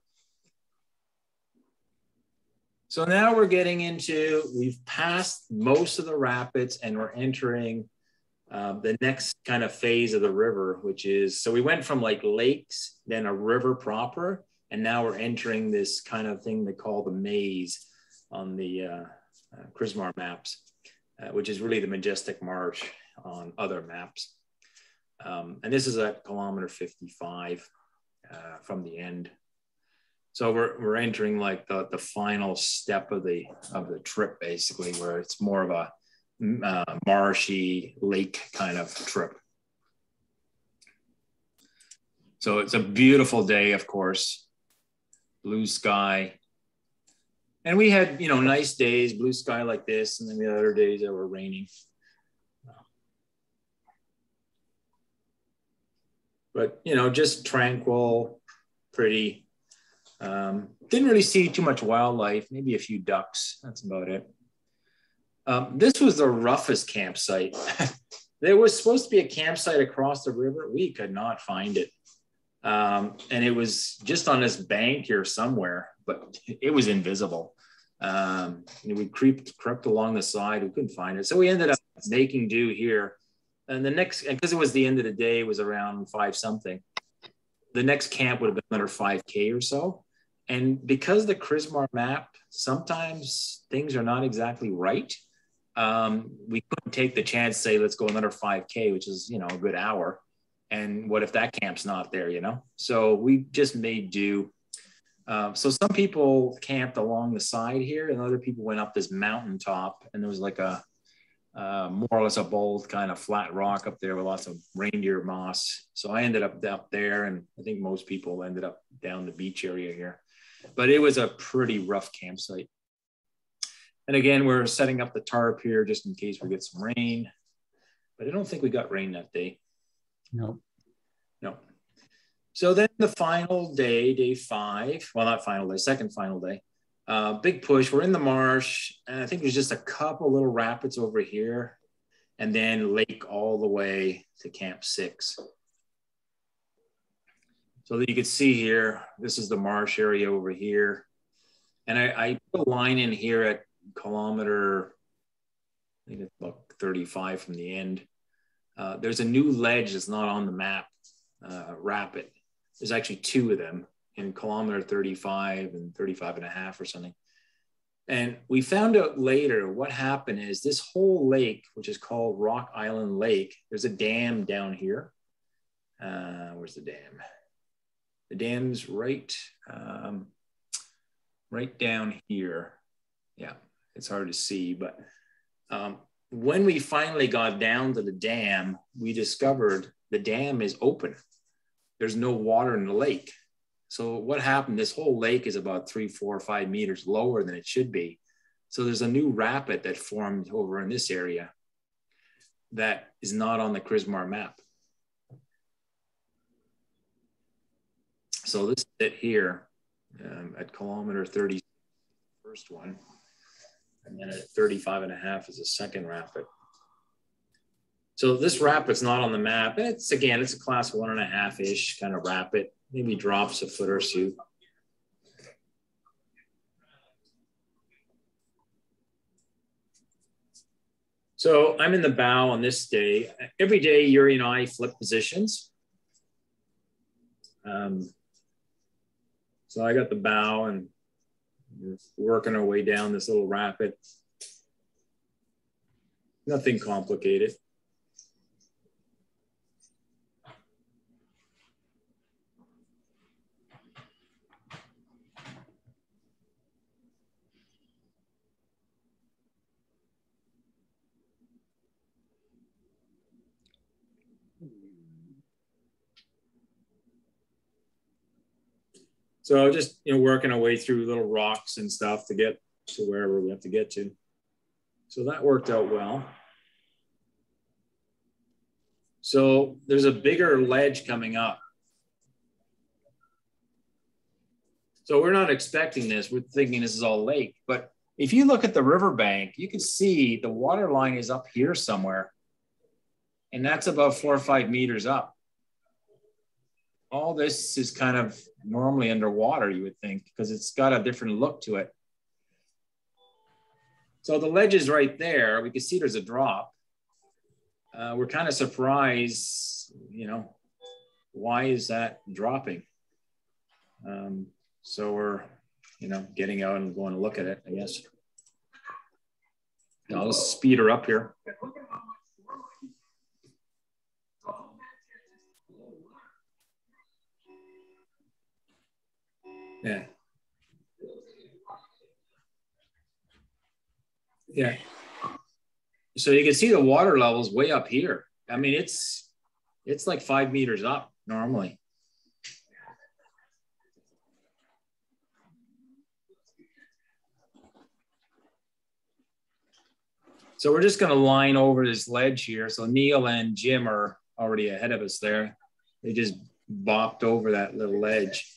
So now we're getting into, we've passed most of the rapids and we're entering the next kind of phase of the river, which is, so we went from like lakes, then a river proper, and now we're entering this kind of thing they call the maze on the Chrismar maps, which is really the Majestic Marsh on other maps. And this is at kilometer 55 from the end. So we're entering like the final step of the trip, basically, where it's more of a marshy lake kind of trip. So it's a beautiful day, of course, blue sky. And we had, you know, nice days, blue sky like this, and then the other days that were raining. But, you know, just tranquil, pretty. Didn't really see too much wildlife, maybe a few ducks. That's about it. This was the roughest campsite. There was supposed to be a campsite across the river. We could not find it. And it was just on this bank here somewhere, but it was invisible. We crept along the side. We couldn't find it. So we ended up making do here. And the next, because it was the end of the day, it was around 5 something. The next camp would have been another 5K or so. And because the Chrismar map, sometimes things are not exactly right. We couldn't take the chance to say, let's go another 5K, which is, you know, a good hour. And what if that camp's not there, you know? So we just made do. So some people camped along the side here, and other people went up this mountaintop, and there was like a more or less a bold kind of flat rock up there with lots of reindeer moss. So I ended up there, and I think most people ended up down the beach area here. But it was a pretty rough campsite. And again, we're setting up the tarp here just in case we get some rain. But I don't think we got rain that day. No. No. So then the final day, day 5, well, not final day, second final day, big push. We're in the marsh, and I think there's just a couple little rapids over here, and then lake all the way to Camp 6. So that you can see here, this is the marsh area over here. And I put a line in here at kilometer, I think it's about 35 from the end. There's a new ledge that's not on the map, rapid. There's actually 2 of them in kilometer 35 and 35 and a half or something. And we found out later what happened is this whole lake, which is called Rock Island Lake, there's a dam down here. Where's the dam? The dam's right down here. Yeah, it's hard to see, but when we finally got down to the dam, we discovered the dam is open. There's no water in the lake. So what happened, this whole lake is about 3, 4, 5 meters lower than it should be. So there's a new rapid that formed over in this area that is not on the Chrismar map. So this is it here at kilometer 30, first one. And then at 35 and a half is the second rapid. So this rapid's not on the map. It's, again, it's a class 1.5-ish kind of rapid. Maybe drops a foot or 2. So I'm in the bow on this day. Every day, Yuri and I flip positions. So I got the bow, and we're working our way down this little rapid. Nothing complicated. So just, you know, working our way through little rocks and stuff to get to wherever we have to get to. So that worked out well. So there's a bigger ledge coming up. So we're not expecting this. We're thinking this is all lake. But if you look at the riverbank, you can see the water line is up here somewhere. And that's about 4 or 5 meters up. All this is kind of normally underwater, you would think, because it's got a different look to it. So the ledge is right there. We can see there's a drop. We're kind of surprised, you know, why is that dropping? So we're, you know, getting out and going to look at it, I guess. I'll just speed her up here. Yeah, Yeah. So you can see the water levels way up here. I mean, it's like 5 meters up normally. So we're just going to line over this ledge here. So Neil and Jim are already ahead of us there. They just bopped over that little ledge.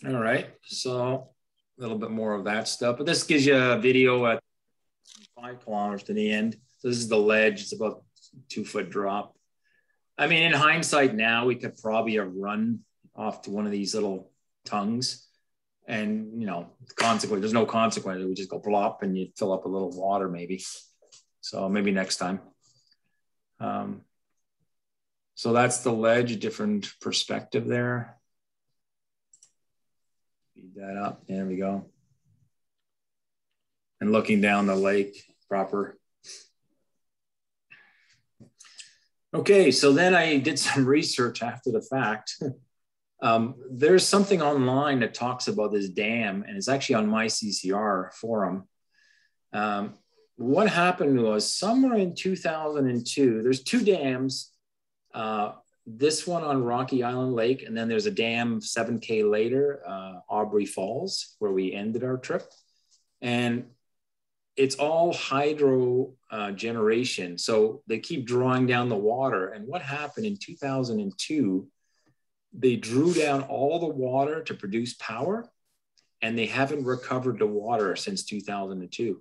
All right, so a little bit more of that stuff, but this gives you a video at 5 kilometers to the end. So this is the ledge. It's about 2 foot drop. I mean, in hindsight now, we could probably have run off to one of these little tongues, and you know, consequently, there's no consequence. We just go plop and you fill up a little water maybe. So maybe next time. So that's the ledge, a different perspective there. Speed that up. There we go. And looking down the lake proper. Okay, so then I did some research after the fact. There's something online that talks about this dam, and it's actually on my CCR forum. What happened was somewhere in 2002, there's 2 dams. This one on Rocky Island Lake, and then there's a dam 7K later, Aubrey Falls, where we ended our trip. And it's all hydro generation. So they keep drawing down the water. And what happened in 2002, they drew down all the water to produce power, and they haven't recovered the water since 2002,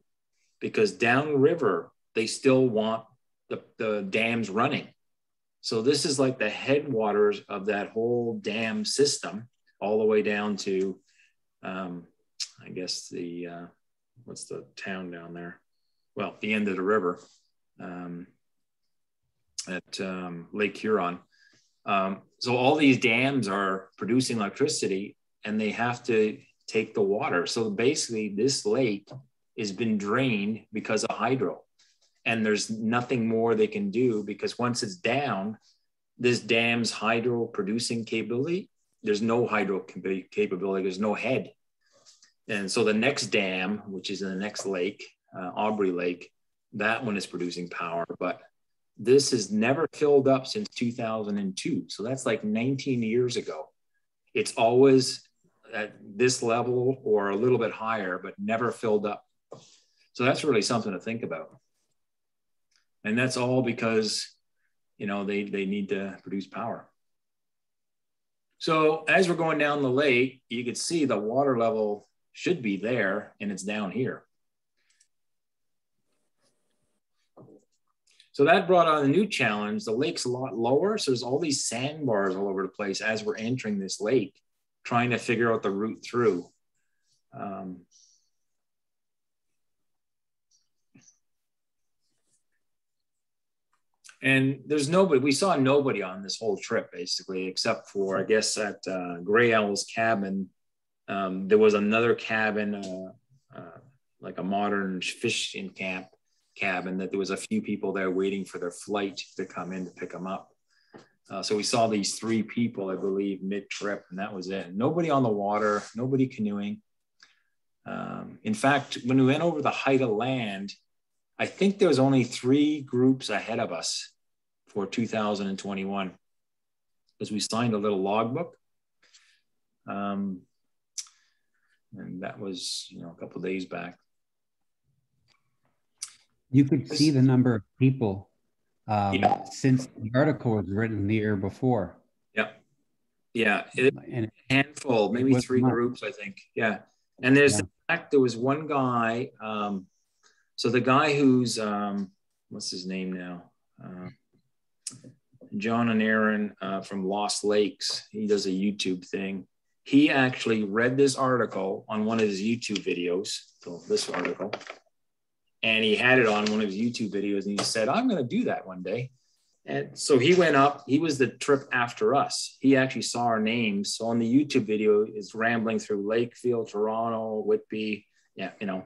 because downriver, they still want the dams running. So this is like the headwaters of that whole dam system, all the way down to, I guess the, what's the town down there? Well, the end of the river at Lake Huron. So all these dams are producing electricity, and they have to take the water. So basically this lake has been drained because of hydro. And there's nothing more they can do, because once it's down, this dam's hydro producing capability, there's no hydro capability, there's no head. And so the next dam, which is in the next lake, Aubry Lake, that one is producing power, but this has never filled up since 2002. So that's like 19 years ago. It's always at this level or a little bit higher, but never filled up. So that's really something to think about. And that's all because, you know, they need to produce power. So as we're going down the lake, you can see the water level should be there, and it's down here. So that brought on a new challenge. The lake's a lot lower, so there's all these sandbars all over the place as we're entering this lake, trying to figure out the route through. And there's nobody, we saw nobody on this whole trip basically, except for, I guess, at Grail's cabin. There was another cabin, like a modern fishing camp cabin, that there was a few people there waiting for their flight to come in to pick them up. So we saw these 3 people, I believe, mid-trip, and that was it. Nobody on the water, nobody canoeing. In fact, when we went over the height of land, I think there was only 3 groups ahead of us for 2021, because we signed a little logbook. And that was, you know, a couple of days back. You could see the number of people since the article was written the year before. Yeah. Yeah. A handful, maybe 3 groups, I think. Yeah. And there's, in fact, there was one guy. So the guy who's, what's his name now? John and Aaron from Lost Lakes. He does a YouTube thing. He actually read this article on one of his YouTube videos. So this article. And he had it on one of his YouTube videos, and he said, I'm going to do that one day. And so he went up. He was the trip after us. He actually saw our names. So on the YouTube video, it's rambling through Lakefield, Toronto, Whitby. Yeah, you know.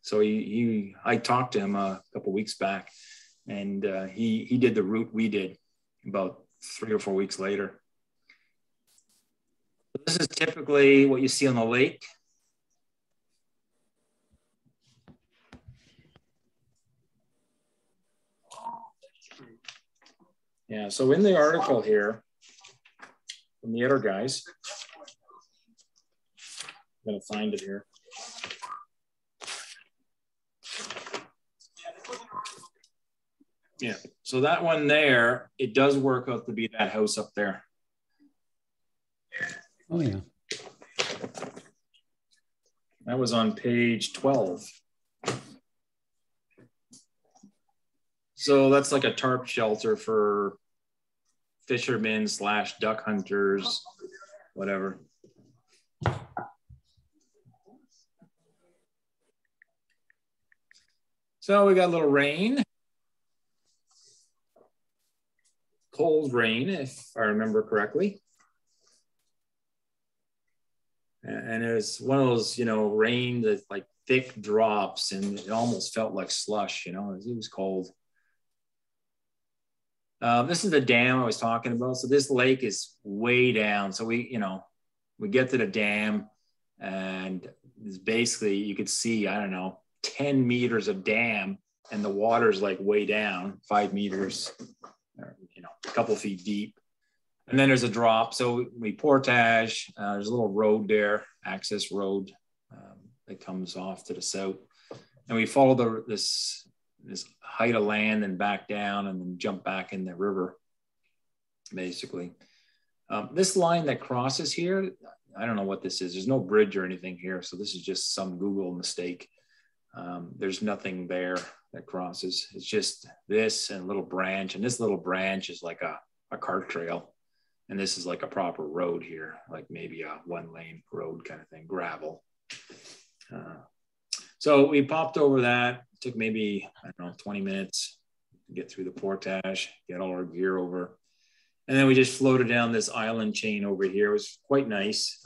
So I talked to him a couple weeks back, and he did the route we did about 3 or 4 weeks later. This is typically what you see on the lake. Yeah, so in the article here from the other guys, I'm gonna find it here. Yeah, so that one there, it does work out to be that house up there. Oh, yeah. That was on page 12. So that's like a tarp shelter for fishermen / duck hunters, whatever. So we got a little rain. Cold rain, if I remember correctly. And it was one of those, you know, rain that like thick drops, and it almost felt like slush, you know, it was cold. This is the dam I was talking about. So this lake is way down. So we get to the dam, and it's basically, you could see, I don't know, 10 meters of dam, and the water's like way down, 5 meters, or, you know, a couple feet deep. And then there's a drop. So we portage, there's a little road there, access road that comes off to the south. And we follow this height of land and back down, and then jump back in the river, basically. This line that crosses here, I don't know what this is. There's no bridge or anything here. So this is just some Google mistake. There's nothing there that crosses. It's just this and a little branch. And this little branch is like a cart trail. And this is like a proper road here, like maybe a 1-lane road kind of thing, gravel. So we popped over that. It took maybe, I don't know, 20 minutes to get through the portage, get all our gear over. And then we just floated down this island chain over here. It was quite nice.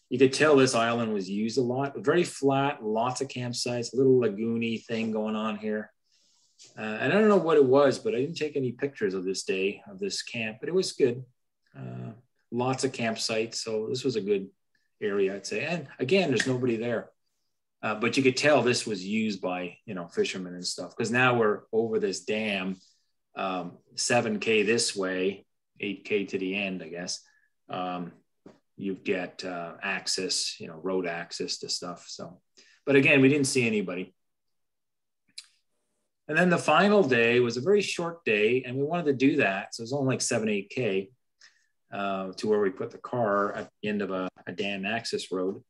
You could tell this island was used a lot, very flat, lots of campsites, little lagoony thing going on here. And I don't know what it was, but I didn't take any pictures of this day, of this camp, but it was good. Lots of campsites. So this was a good area, I'd say. And again, there's nobody there. But you could tell this was used by, you know, fishermen and stuff, because now we're over this dam, 7K this way, 8K to the end, I guess. You get access, you know, road access to stuff. So, but again, we didn't see anybody. And then the final day was a very short day, and we wanted to do that. So it was only like 7, 8K to where we put the car at the end of a dam access road.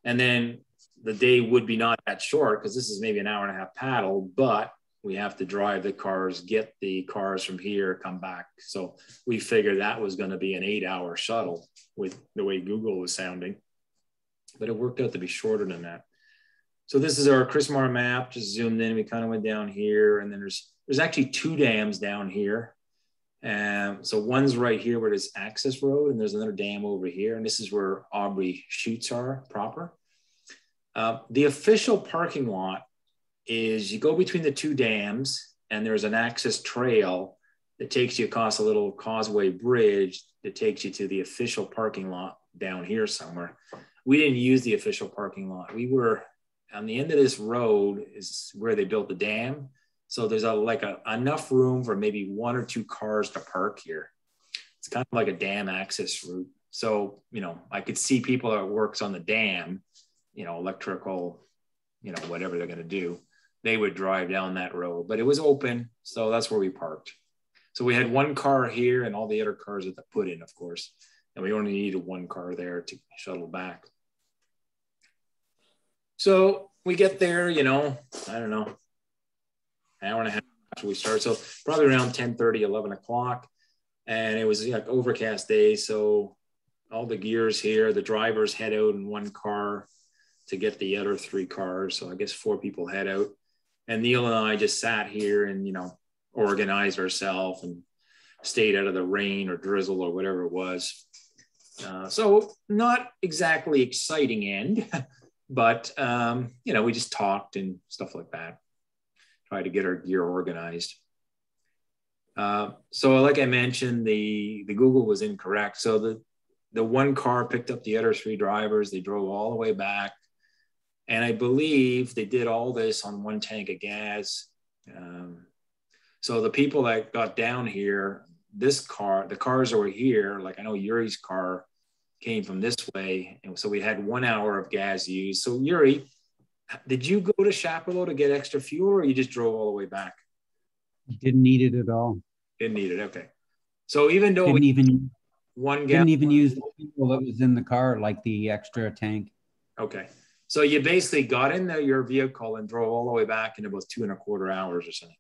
And then the day would be not that short, because this is maybe an hour and a half paddle, but we have to drive the cars, get the cars from here, come back. So we figured that was going to be an 8-hour shuttle with the way Google was sounding, but it worked out to be shorter than that. So this is our Chrismar map, just zoomed in. We kind of went down here, and then there's actually 2 dams down here. So one's right here where there's access road, and there's another dam over here. And this is where Aubrey Chutes are proper. The official parking lot is, you go between the 2 dams, and there's an access trail that takes you across a little causeway bridge that takes you to the official parking lot down here somewhere. We didn't use the official parking lot. We were on the end of this road is where they built the dam. So there's enough room for maybe 1 or 2 cars to park here. It's kind of like a dam access route. So, you know, I could see people that works on the dam, you know, electrical, you know, whatever they're going to do, they would drive down that road, but it was open. So that's where we parked. So we had 1 car here, and all the other cars that they put in, of course, and we only needed 1 car there to shuttle back. So we get there, you know, I don't know, an hour and a half after we start. So probably around 10:30, 11 o'clock. And it was like overcast day. So all the gears here, the drivers head out in 1 car to get the other 3 cars. So I guess 4 people head out. And Neil and I just sat here and, you know, organized ourselves and stayed out of the rain or drizzle or whatever it was. So not exactly exciting end. But, we just talked and stuff like that. Tried to get our gear organized. So like I mentioned, the Google was incorrect. So the one car picked up the other 3 drivers. They drove all the way back. And I believe they did all this on 1 tank of gas. So the people that got down here, the cars over here, like I know Yuri's car came from this way. And so we had 1 hour of gas used. So Yuri, did you go to Chapelot to get extra fuel, or you just drove all the way back? Didn't need it at all. Didn't need it. Okay. So even though didn't even use the fuel that was in the car, like the extra tank. Okay. So you basically got in your vehicle and drove all the way back in about 2.25 hours or something.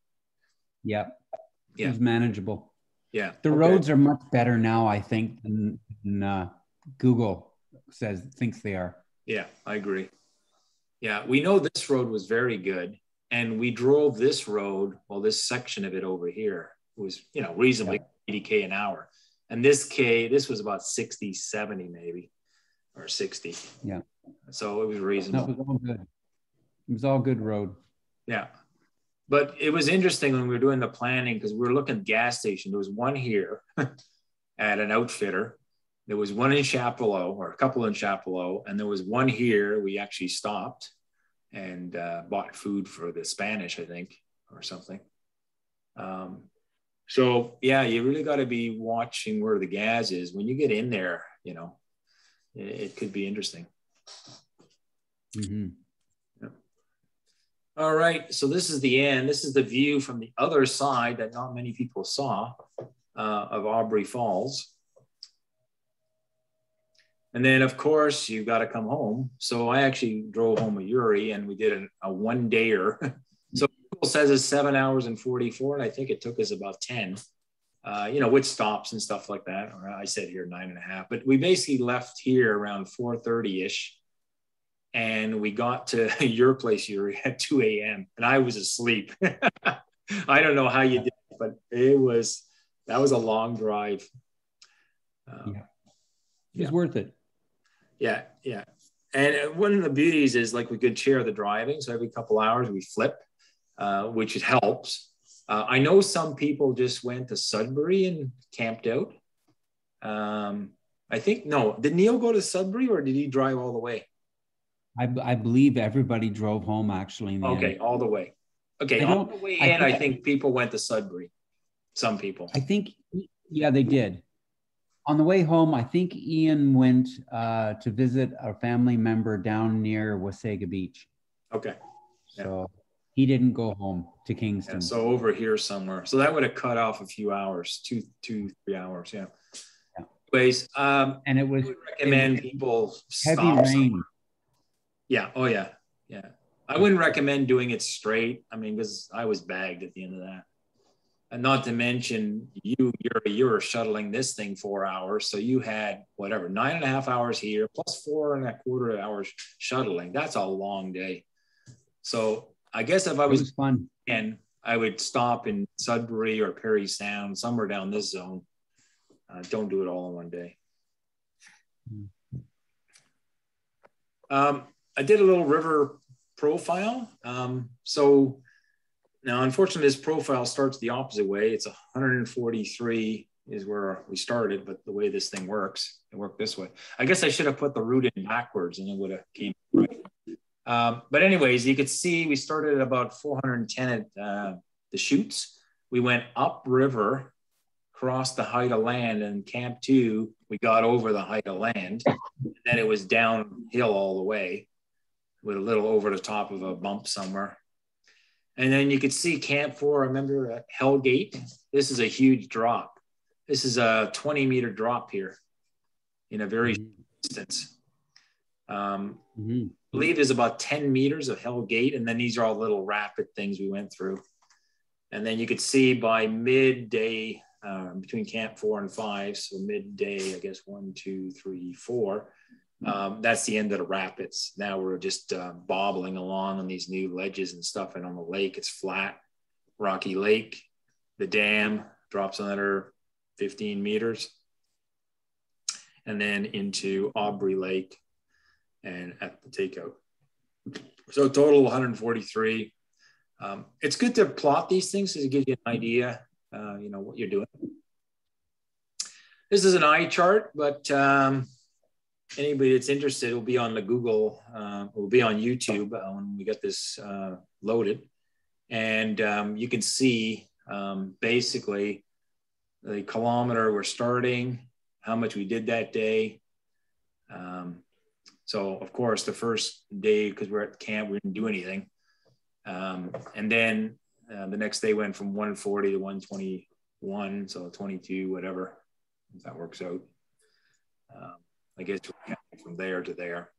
Yeah. Yeah. It was manageable. Yeah. The roads are much better now, I think, than Google thinks they are. Yeah, I agree. Yeah, we know this road was very good, and we drove this road. Well, this section of it over here was, reasonably 80K an hour, and this was about 60, 70 maybe, or 60. Yeah. So it was reasonable. That was all good. It was all good road. Yeah. But it was interesting when we were doing the planning, because we were looking at gas station. There was one here at an outfitter. There was one in Chapelot, or a couple in Chapelot, and there was one here. We actually stopped and bought food for the Spanish, I think, or something. So yeah, you really got to be watching where the gas is. When you get in there, it could be interesting. Mm-hmm. Yeah. All right, so this is the end. This is the view from the other side that not many people saw of Aubrey Falls. And then, of course, you've got to come home. So I actually drove home with Yuri, and we did a one-dayer. So Google says it's 7 hours and 44, and I think it took us about 10, with stops and stuff like that. Or I said here 9.5, but we basically left here around 4:30-ish, and we got to your place, Yuri, at 2 a.m., and I was asleep. I don't know how you did it, but that was a long drive. It was worth it. Yeah, yeah. And one of the beauties is, like, we could share the driving. So every couple hours we flip, which helps. I know some people just went to Sudbury and camped out. I think, no, did Neil go to Sudbury, or did he drive all the way? I believe everybody drove home, actually. In the end. All the way. Okay, on the way in, I think people went to Sudbury. Some people. I think, yeah, they did. On the way home, I think Ian went to visit a family member down near Wasaga Beach. Okay. So he didn't go home to Kingston. Yeah, so over here somewhere. So that would have cut off a few hours, 3 hours. Yeah. Anyways, and it was, I would recommend people heavy stop rain. somewhere. Yeah. Oh yeah. Yeah. I wouldn't recommend doing it straight. I mean, because I was bagged at the end of that. And not to mention, you were shuttling this thing 4 hours. So you had 9.5 hours here, plus 4.25 hours shuttling. That's a long day. So I guess if I was fun, and I would stop in Sudbury or Perry Sound, somewhere down this zone. Don't do it all in one day. I did a little river profile. So now, unfortunately, this profile starts the opposite way. It's 143 is where we started, but the way this thing works, it worked this way. I guess I should have put the route in backwards, and it would have came right. But anyways, you could see we started at about 410 at the Chutes. We went upriver, crossed the height of land, and Camp 2, we got over the height of land. And then it was downhill all the way with a little over the top of a bump somewhere. And then you could see Camp 4, remember at Hellgate? This is a huge drop. This is a 20-meter drop here in a very distance. I believe there's about 10 meters of Hellgate, and then these are all little rapid things we went through. And then you could see by midday, between Camp 4 and 5, so midday, I guess 1, 2, 3, 4, that's the end of the rapids. Now we're just bobbling along on these new ledges and stuff. And on the lake, it's flat, rocky lake. The dam drops another 15 meters. And then into Aubry Lake and at the takeout. So total 143. It's good to plot these things to give you an idea, you know, what you're doing. This is an eye chart, but anybody that's interested will be on the Google, will be on YouTube when we get this loaded. And you can see basically the kilometer we're starting, how much we did that day. So of course the first day, because we're at camp, we didn't do anything. And then the next day went from 140 to 121, so 22, whatever, if that works out. I guess we're counting from there to there.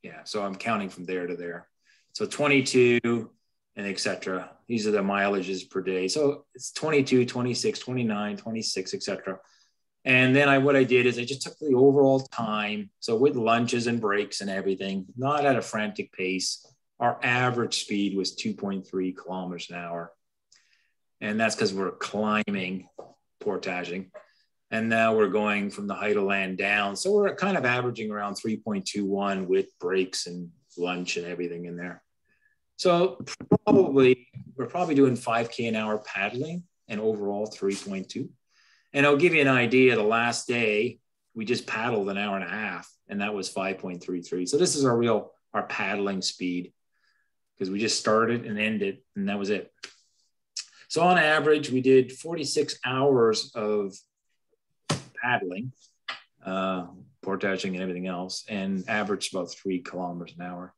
Yeah, so I'm counting from there to there. So 22 and etc. These are the mileages per day. So it's 22, 26, 29, 26, etc. And then what I did is I just took the overall time. So with lunches and breaks and everything, not at a frantic pace. Our average speed was 2.3 kilometers an hour. And that's because we're climbing, portaging. And now we're going from the height of land down. So we're kind of averaging around 3.21 with breaks and lunch and everything in there. So we're probably doing 5K an hour paddling and overall 3.2. And I'll give you an idea. The last day, we just paddled an hour and a half, and that was 5.33. So this is our paddling speed, because we just started and ended, and that was it. So on average, we did 46 hours of paddling, portaging and everything else, and averaged about 3 kilometers an hour.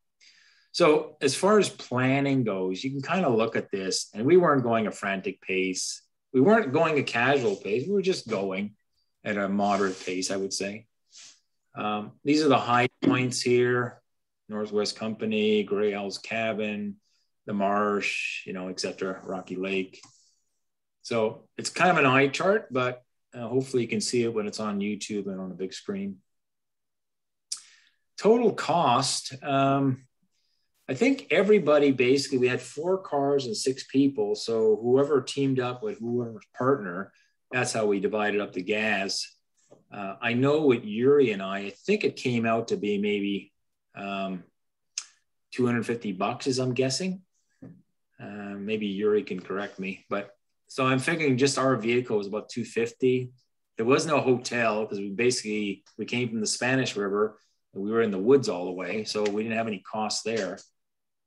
So as far as planning goes, you can kind of look at this, and we weren't going a frantic pace. We weren't going a casual pace. We were just going at a moderate pace, I would say. These are the high points here: Northwest Company, Grail's cabin, the marsh, you know, etc., Rocky Lake. So it's kind of an eye chart, but hopefully you can see it when it's on YouTube and on a big screen. Total cost. I think everybody basically, we had 4 cars and 6 people. So whoever teamed up with whoever's partner, that's how we divided up the gas. I know with Yuri and I think it came out to be maybe $250, as I'm guessing. Maybe Yuri can correct me, but so I'm thinking just our vehicle was about $250. There was no hotel because we came from the Spanish River and we were in the woods all the way, so we didn't have any costs there.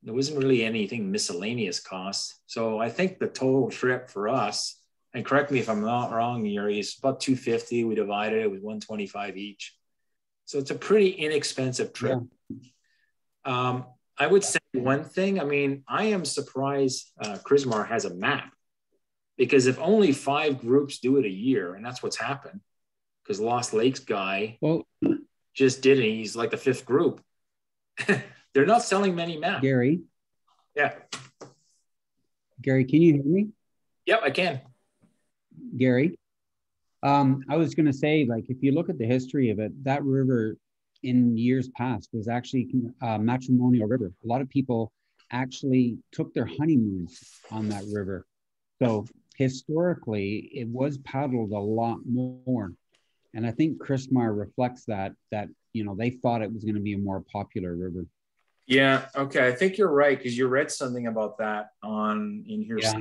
There wasn't really anything miscellaneous costs. So I think the total trip for us, and correct me if I'm not wrong, Yuri, is about $250. We divided it with $125 each. So it's a pretty inexpensive trip. Yeah. I would say one thing. I mean, I am surprised Chrismar has a map, because if only 5 groups do it a year, and that's what's happened, because Lost Lakes guy just did it. He's like the 5th group. They're not selling many maps. Gary. Yeah. Gary, can you hear me? Yep, I can. Gary, I was going to say, like, if you look at the history of it, that river in years past was actually a matrimonial river. A lot of people actually took their honeymoons on that river. So historically, it was paddled a lot more. And I think Chrismar reflects that, you know, they thought it was going to be a more popular river. Yeah. Okay. I think you're right, because you read something about that in here. Yeah.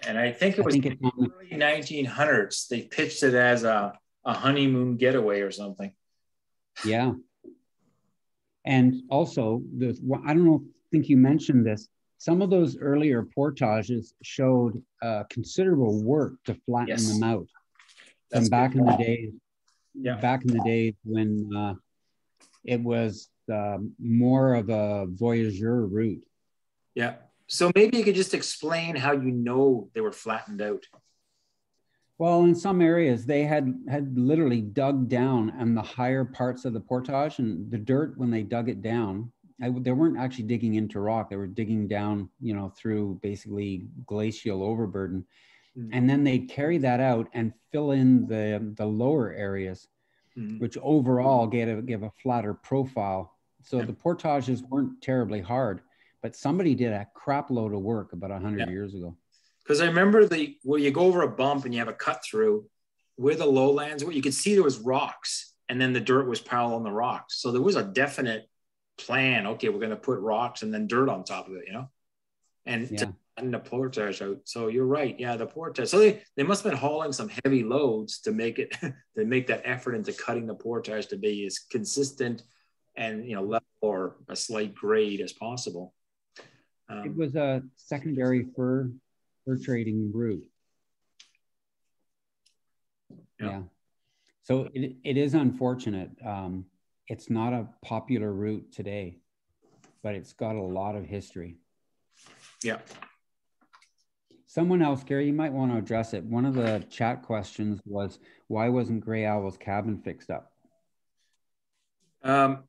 And I think it was in the early 1900s. They pitched it as a honeymoon getaway or something. Yeah. And also, I don't think you mentioned this. Some of those earlier portages showed considerable work to flatten them out. And back in the days when it was more of a voyageur route. Yeah. So maybe you could just explain how you know they were flattened out. Well, in some areas, they had literally dug down on the higher parts of the portage, and the dirt, when they dug it down, they weren't actually digging into rock. They were digging down, you know, through basically glacial overburden. And then they'd carry that out and fill in the lower areas, which overall give a flatter profile. So the portages weren't terribly hard, but somebody did a crap load of work about 100 years ago. Because I remember where you go over a bump and you have a cut through, where the lowlands, where you could see there was rocks, and then the dirt was parallel on the rocks. So there was a definite plan. Okay, we're going to put rocks and then dirt on top of it, and Yeah. and the portage out. So you're right. Yeah, the portage. So they must have been hauling some heavy loads to make it to make that effort into cutting the portage to be as consistent and level or a slight grade as possible. It was a secondary fur trading route. Yeah. So it is unfortunate. It's not a popular route today, but it's got a lot of history. Yeah. Someone else, Gary, you might want to address it. One of the chat questions was, why wasn't Gray Owl's cabin fixed up?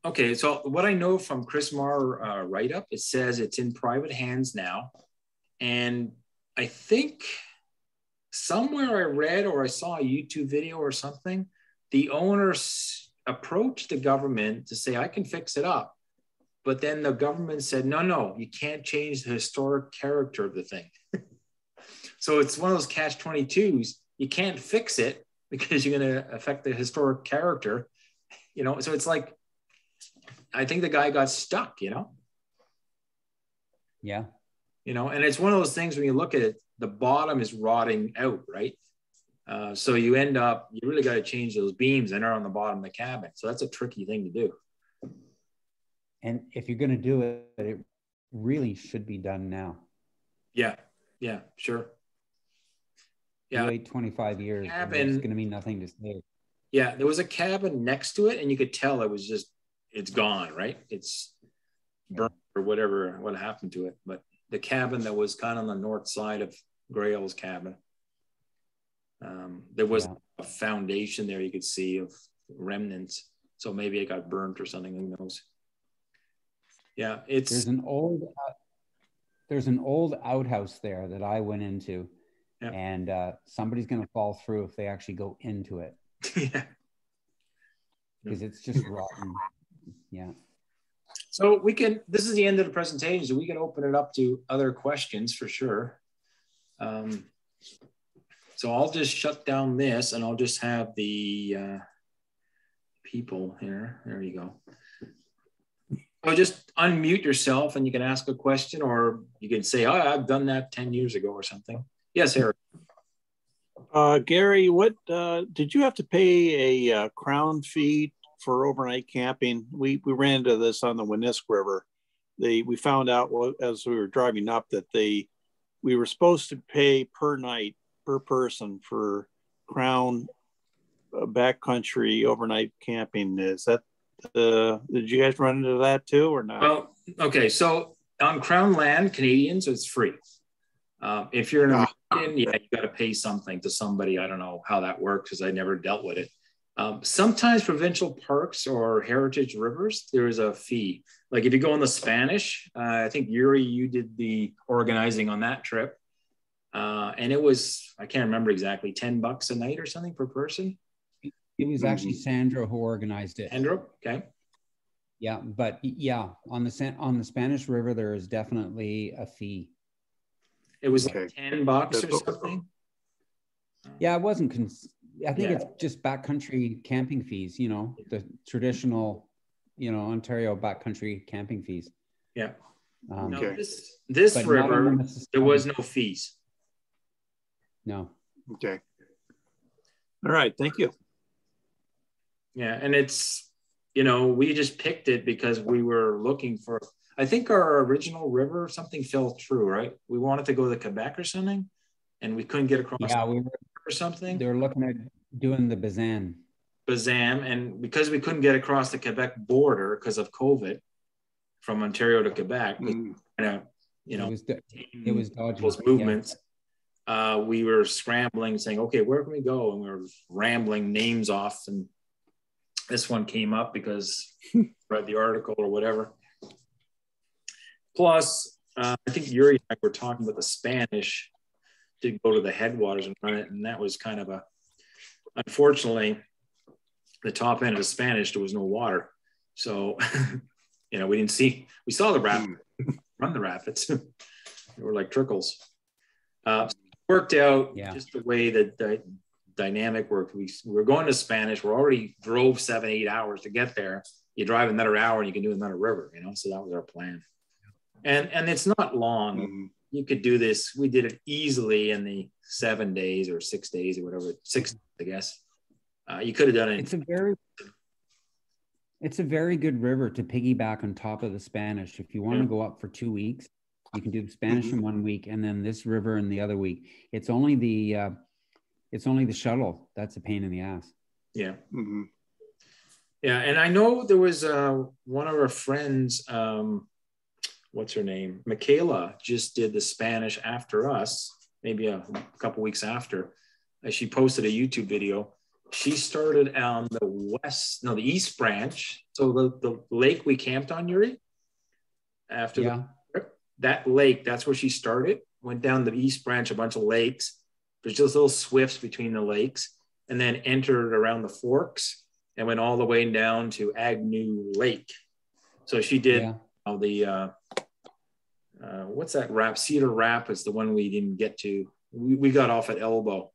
Okay, so what I know from Chris Marr write-up, it says it's in private hands now. And I think somewhere I read or I saw a YouTube video or something, the owners approached the government to say, I can fix it up. But then the government said, no, you can't change the historic character of the thing. So it's one of those catch-22s. You can't fix it because you're going to affect the historic character, So it's like, I think the guy got stuck, Yeah. And it's one of those things when you look at it, the bottom is rotting out, right? So you really got to change those beams and are on the bottom of the cabin. So that's a tricky thing to do. And if you're going to do it, it really should be done now. Yeah, sure. You wait 25 years, and there's going to be nothing to save. Yeah, there was a cabin next to it, and you could tell it's gone, right? It's burnt or whatever, what happened to it. But the cabin that was kind of on the north side of Grail's cabin, there was a foundation there you could see of remnants. So maybe it got burnt or something, who knows? Yeah, there's an old outhouse there that I went into, and somebody's going to fall through if they actually go into it. Yeah, because it's just rotten. Yeah. So this is the end of the presentation, so we can open it up to other questions for sure. So I'll just shut down this and I'll just have the people here. There you go. So just unmute yourself and you can ask a question, or you can say, I've done that 10 years ago or something. Yes, Eric. Gary, what did you have to pay a crown fee for overnight camping? We ran into this on the Winnisk River. We found out as we were driving up that we were supposed to pay per night, per person for crown backcountry overnight camping. Is that did you guys run into that too or not? Well, okay, so on Crown land, Canadians, it's free. If you're an American, you got to pay something to somebody. I don't know how that works because I never dealt with it. Sometimes provincial parks or heritage rivers, there is a fee. Like if you go on the Spanish, I think Yuri, you did the organizing on that trip. And it was, I can't remember exactly, $10 a night or something per person. It was actually Sandra who organized it. Sandra, okay. Yeah, but yeah, on the Spanish River, there is definitely a fee. It was like $10 or something. Yeah, it wasn't. I think it's just backcountry camping fees. The traditional, Ontario backcountry camping fees. Yeah. No, this river, there was no fees. No. Okay. All right. Thank you. Yeah, and it's, we just picked it because we were looking for, I think our original river or something fell through, right? We wanted to go to Quebec or something, and we couldn't get across we were, or something. They were looking at doing the Bazan, and because we couldn't get across the Quebec border because of COVID from Ontario to Quebec, it was dodgy. Those movements. Yeah. We were scrambling, saying, okay, where can we go? And we were rambling names off, and this one came up because I read the article or whatever. Plus, I think Yuri and I were talking about the Spanish to go to the headwaters and run it, and that was kind of unfortunately, the top end of the Spanish, there was no water. So, we saw the rapids, run the rapids. They were like trickles. Worked out just the way that the dynamic worked. We were going to Spanish. We already drove 7-8 hours to get there. you drive another hour and you can do another river, you know? So that was our plan. And it's not long. Mm-hmm. You could do this. We did it easily in the 7 days or 6 days or whatever, 6, I guess. You could have done it. It's a very good river to piggyback on top of the Spanish. If you want to go up for 2 weeks, you can do the Spanish in 1 week and then this river in the other week. It's only the shuttle that's a pain in the ass. Yeah. Mm-hmm. Yeah, and I know there was one of our friends, what's her name? Michaela just did the Spanish after us, maybe a couple weeks after. She posted a YouTube video. She started on the east branch. So the lake we camped on, Yuri, after the trip, that lake, that's where she started. Went down the east branch, a bunch of lakes. There's just little swifts between the lakes, and then entered around the forks and went all the way down to Agnew Lake. So she did what's that Cedar Rapids, the one we didn't get to. We got off at Elbow.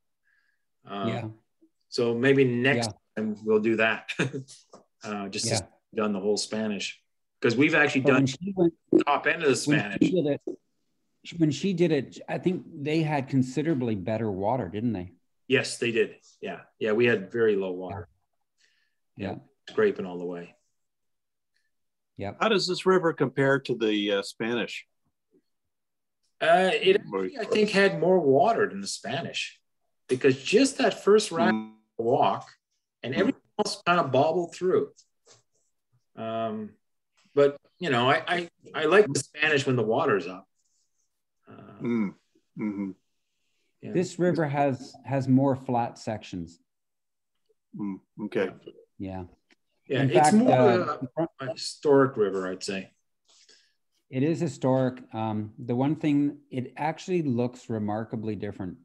So maybe next time we'll do that. To done the whole Spanish, because we've actually done the top end of the Spanish. When she did it, I think they had considerably better water, didn't they? Yes, they did. Yeah, we had very low water. Yeah, scraping all the way. Yeah. How does this river compare to the Spanish? It actually, I think, had more water than the Spanish, because just that first walk and everything else kind of bobbled through. But you know, I like the Spanish when the water's up. This river has more flat sections. Okay. Yeah. In it's fact, more a historic river, I'd say. It is historic. The one thing, it actually looks remarkably different.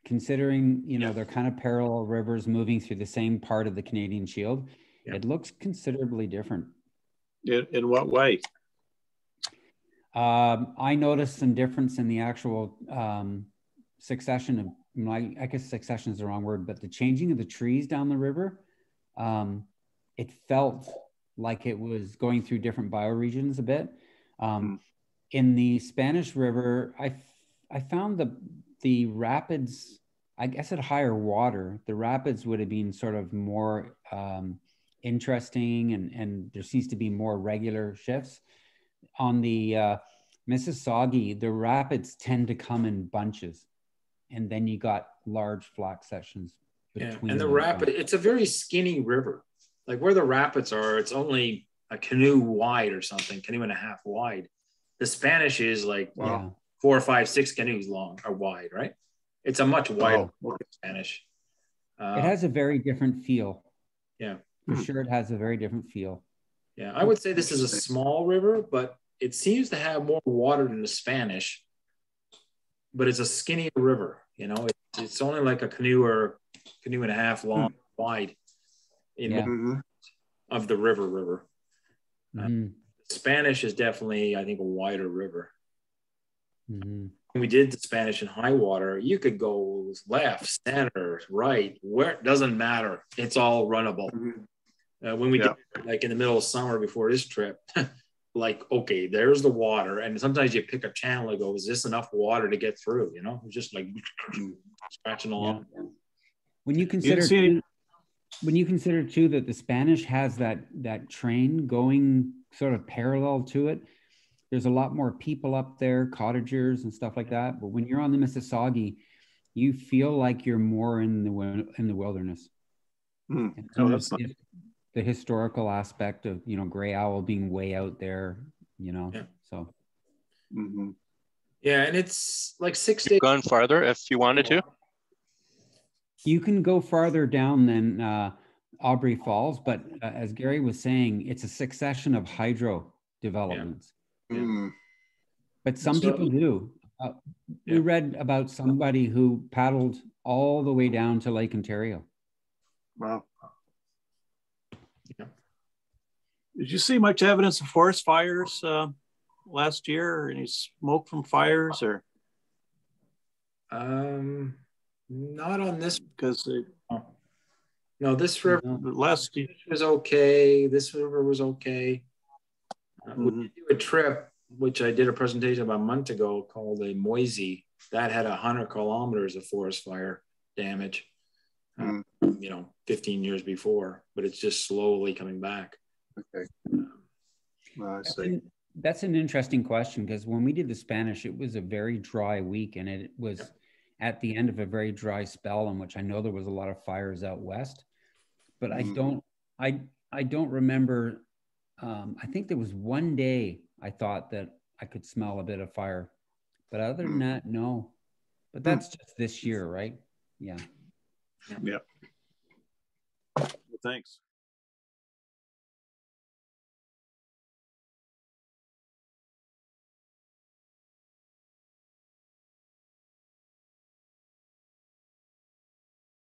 Considering, you know, they're kind of parallel rivers moving through the same part of the Canadian Shield, it looks considerably different. In what way? I noticed some difference in the actual succession of, I guess succession is the wrong word, but the changing of the trees down the river. It felt like it was going through different bioregions a bit. In the Spanish River, I found the rapids, I guess at higher water, the rapids would have been sort of more interesting, and there seems to be more regular shifts. On the Mississagi, the rapids tend to come in bunches, and then you got large flat sections between. And the rapid, it's a very skinny river. Like where the rapids are, it's only a canoe wide or something, canoe and a half wide. The Spanish is like 4 or 5, 6 canoes long or wide, right? It's a much wider Spanish. It has a very different feel. Yeah. For sure, it has a very different feel. Yeah, I would say this is a small river, but it seems to have more water than the Spanish, but it's a skinnier river. You know, it's only like a canoe or canoe and a half long, wide of the river. Spanish is definitely, I think, a wider river. When we did the Spanish in high water, you could go left, center, right, where it doesn't matter. It's all runnable. When we did like in the middle of summer before this trip, like, okay, there's the water. And sometimes you pick a channel and go, is this enough water to get through? You know, it's just like scratching along. When you consider too that the Spanish has that train going sort of parallel to it, there's a lot more people up there, cottagers and stuff like that. But when you're on the Mississagi, you feel like you're more in the wilderness. The historical aspect of, you know, Gray Owl being way out there, you know. So. Yeah, and it's like 6 days. You've gone farther if you wanted to. You can go farther down than Aubrey Falls, but as Gary was saying, it's a succession of hydro developments. But some people do. We read about somebody who paddled all the way down to Lake Ontario. Wow. Did you see much evidence of forest fires last year, or any smoke from fires, or? Not on this, because No, this river Last was okay. This river was okay. We Mhm. did do a trip, which I did a presentation about a month ago called a Moisey. That had 100 kilometers of forest fire damage, 15 years before, but it's just slowly coming back. Okay. I see. That's an interesting question, because when we did the Spanish, it was a very dry week, and it was at the end of a very dry spell in which I know there was a lot of fires out west, but I don't remember. I think there was one day I thought that I could smell a bit of fire, but other than that, no. But that's just this year, right? Yeah. Yeah. Well, thanks.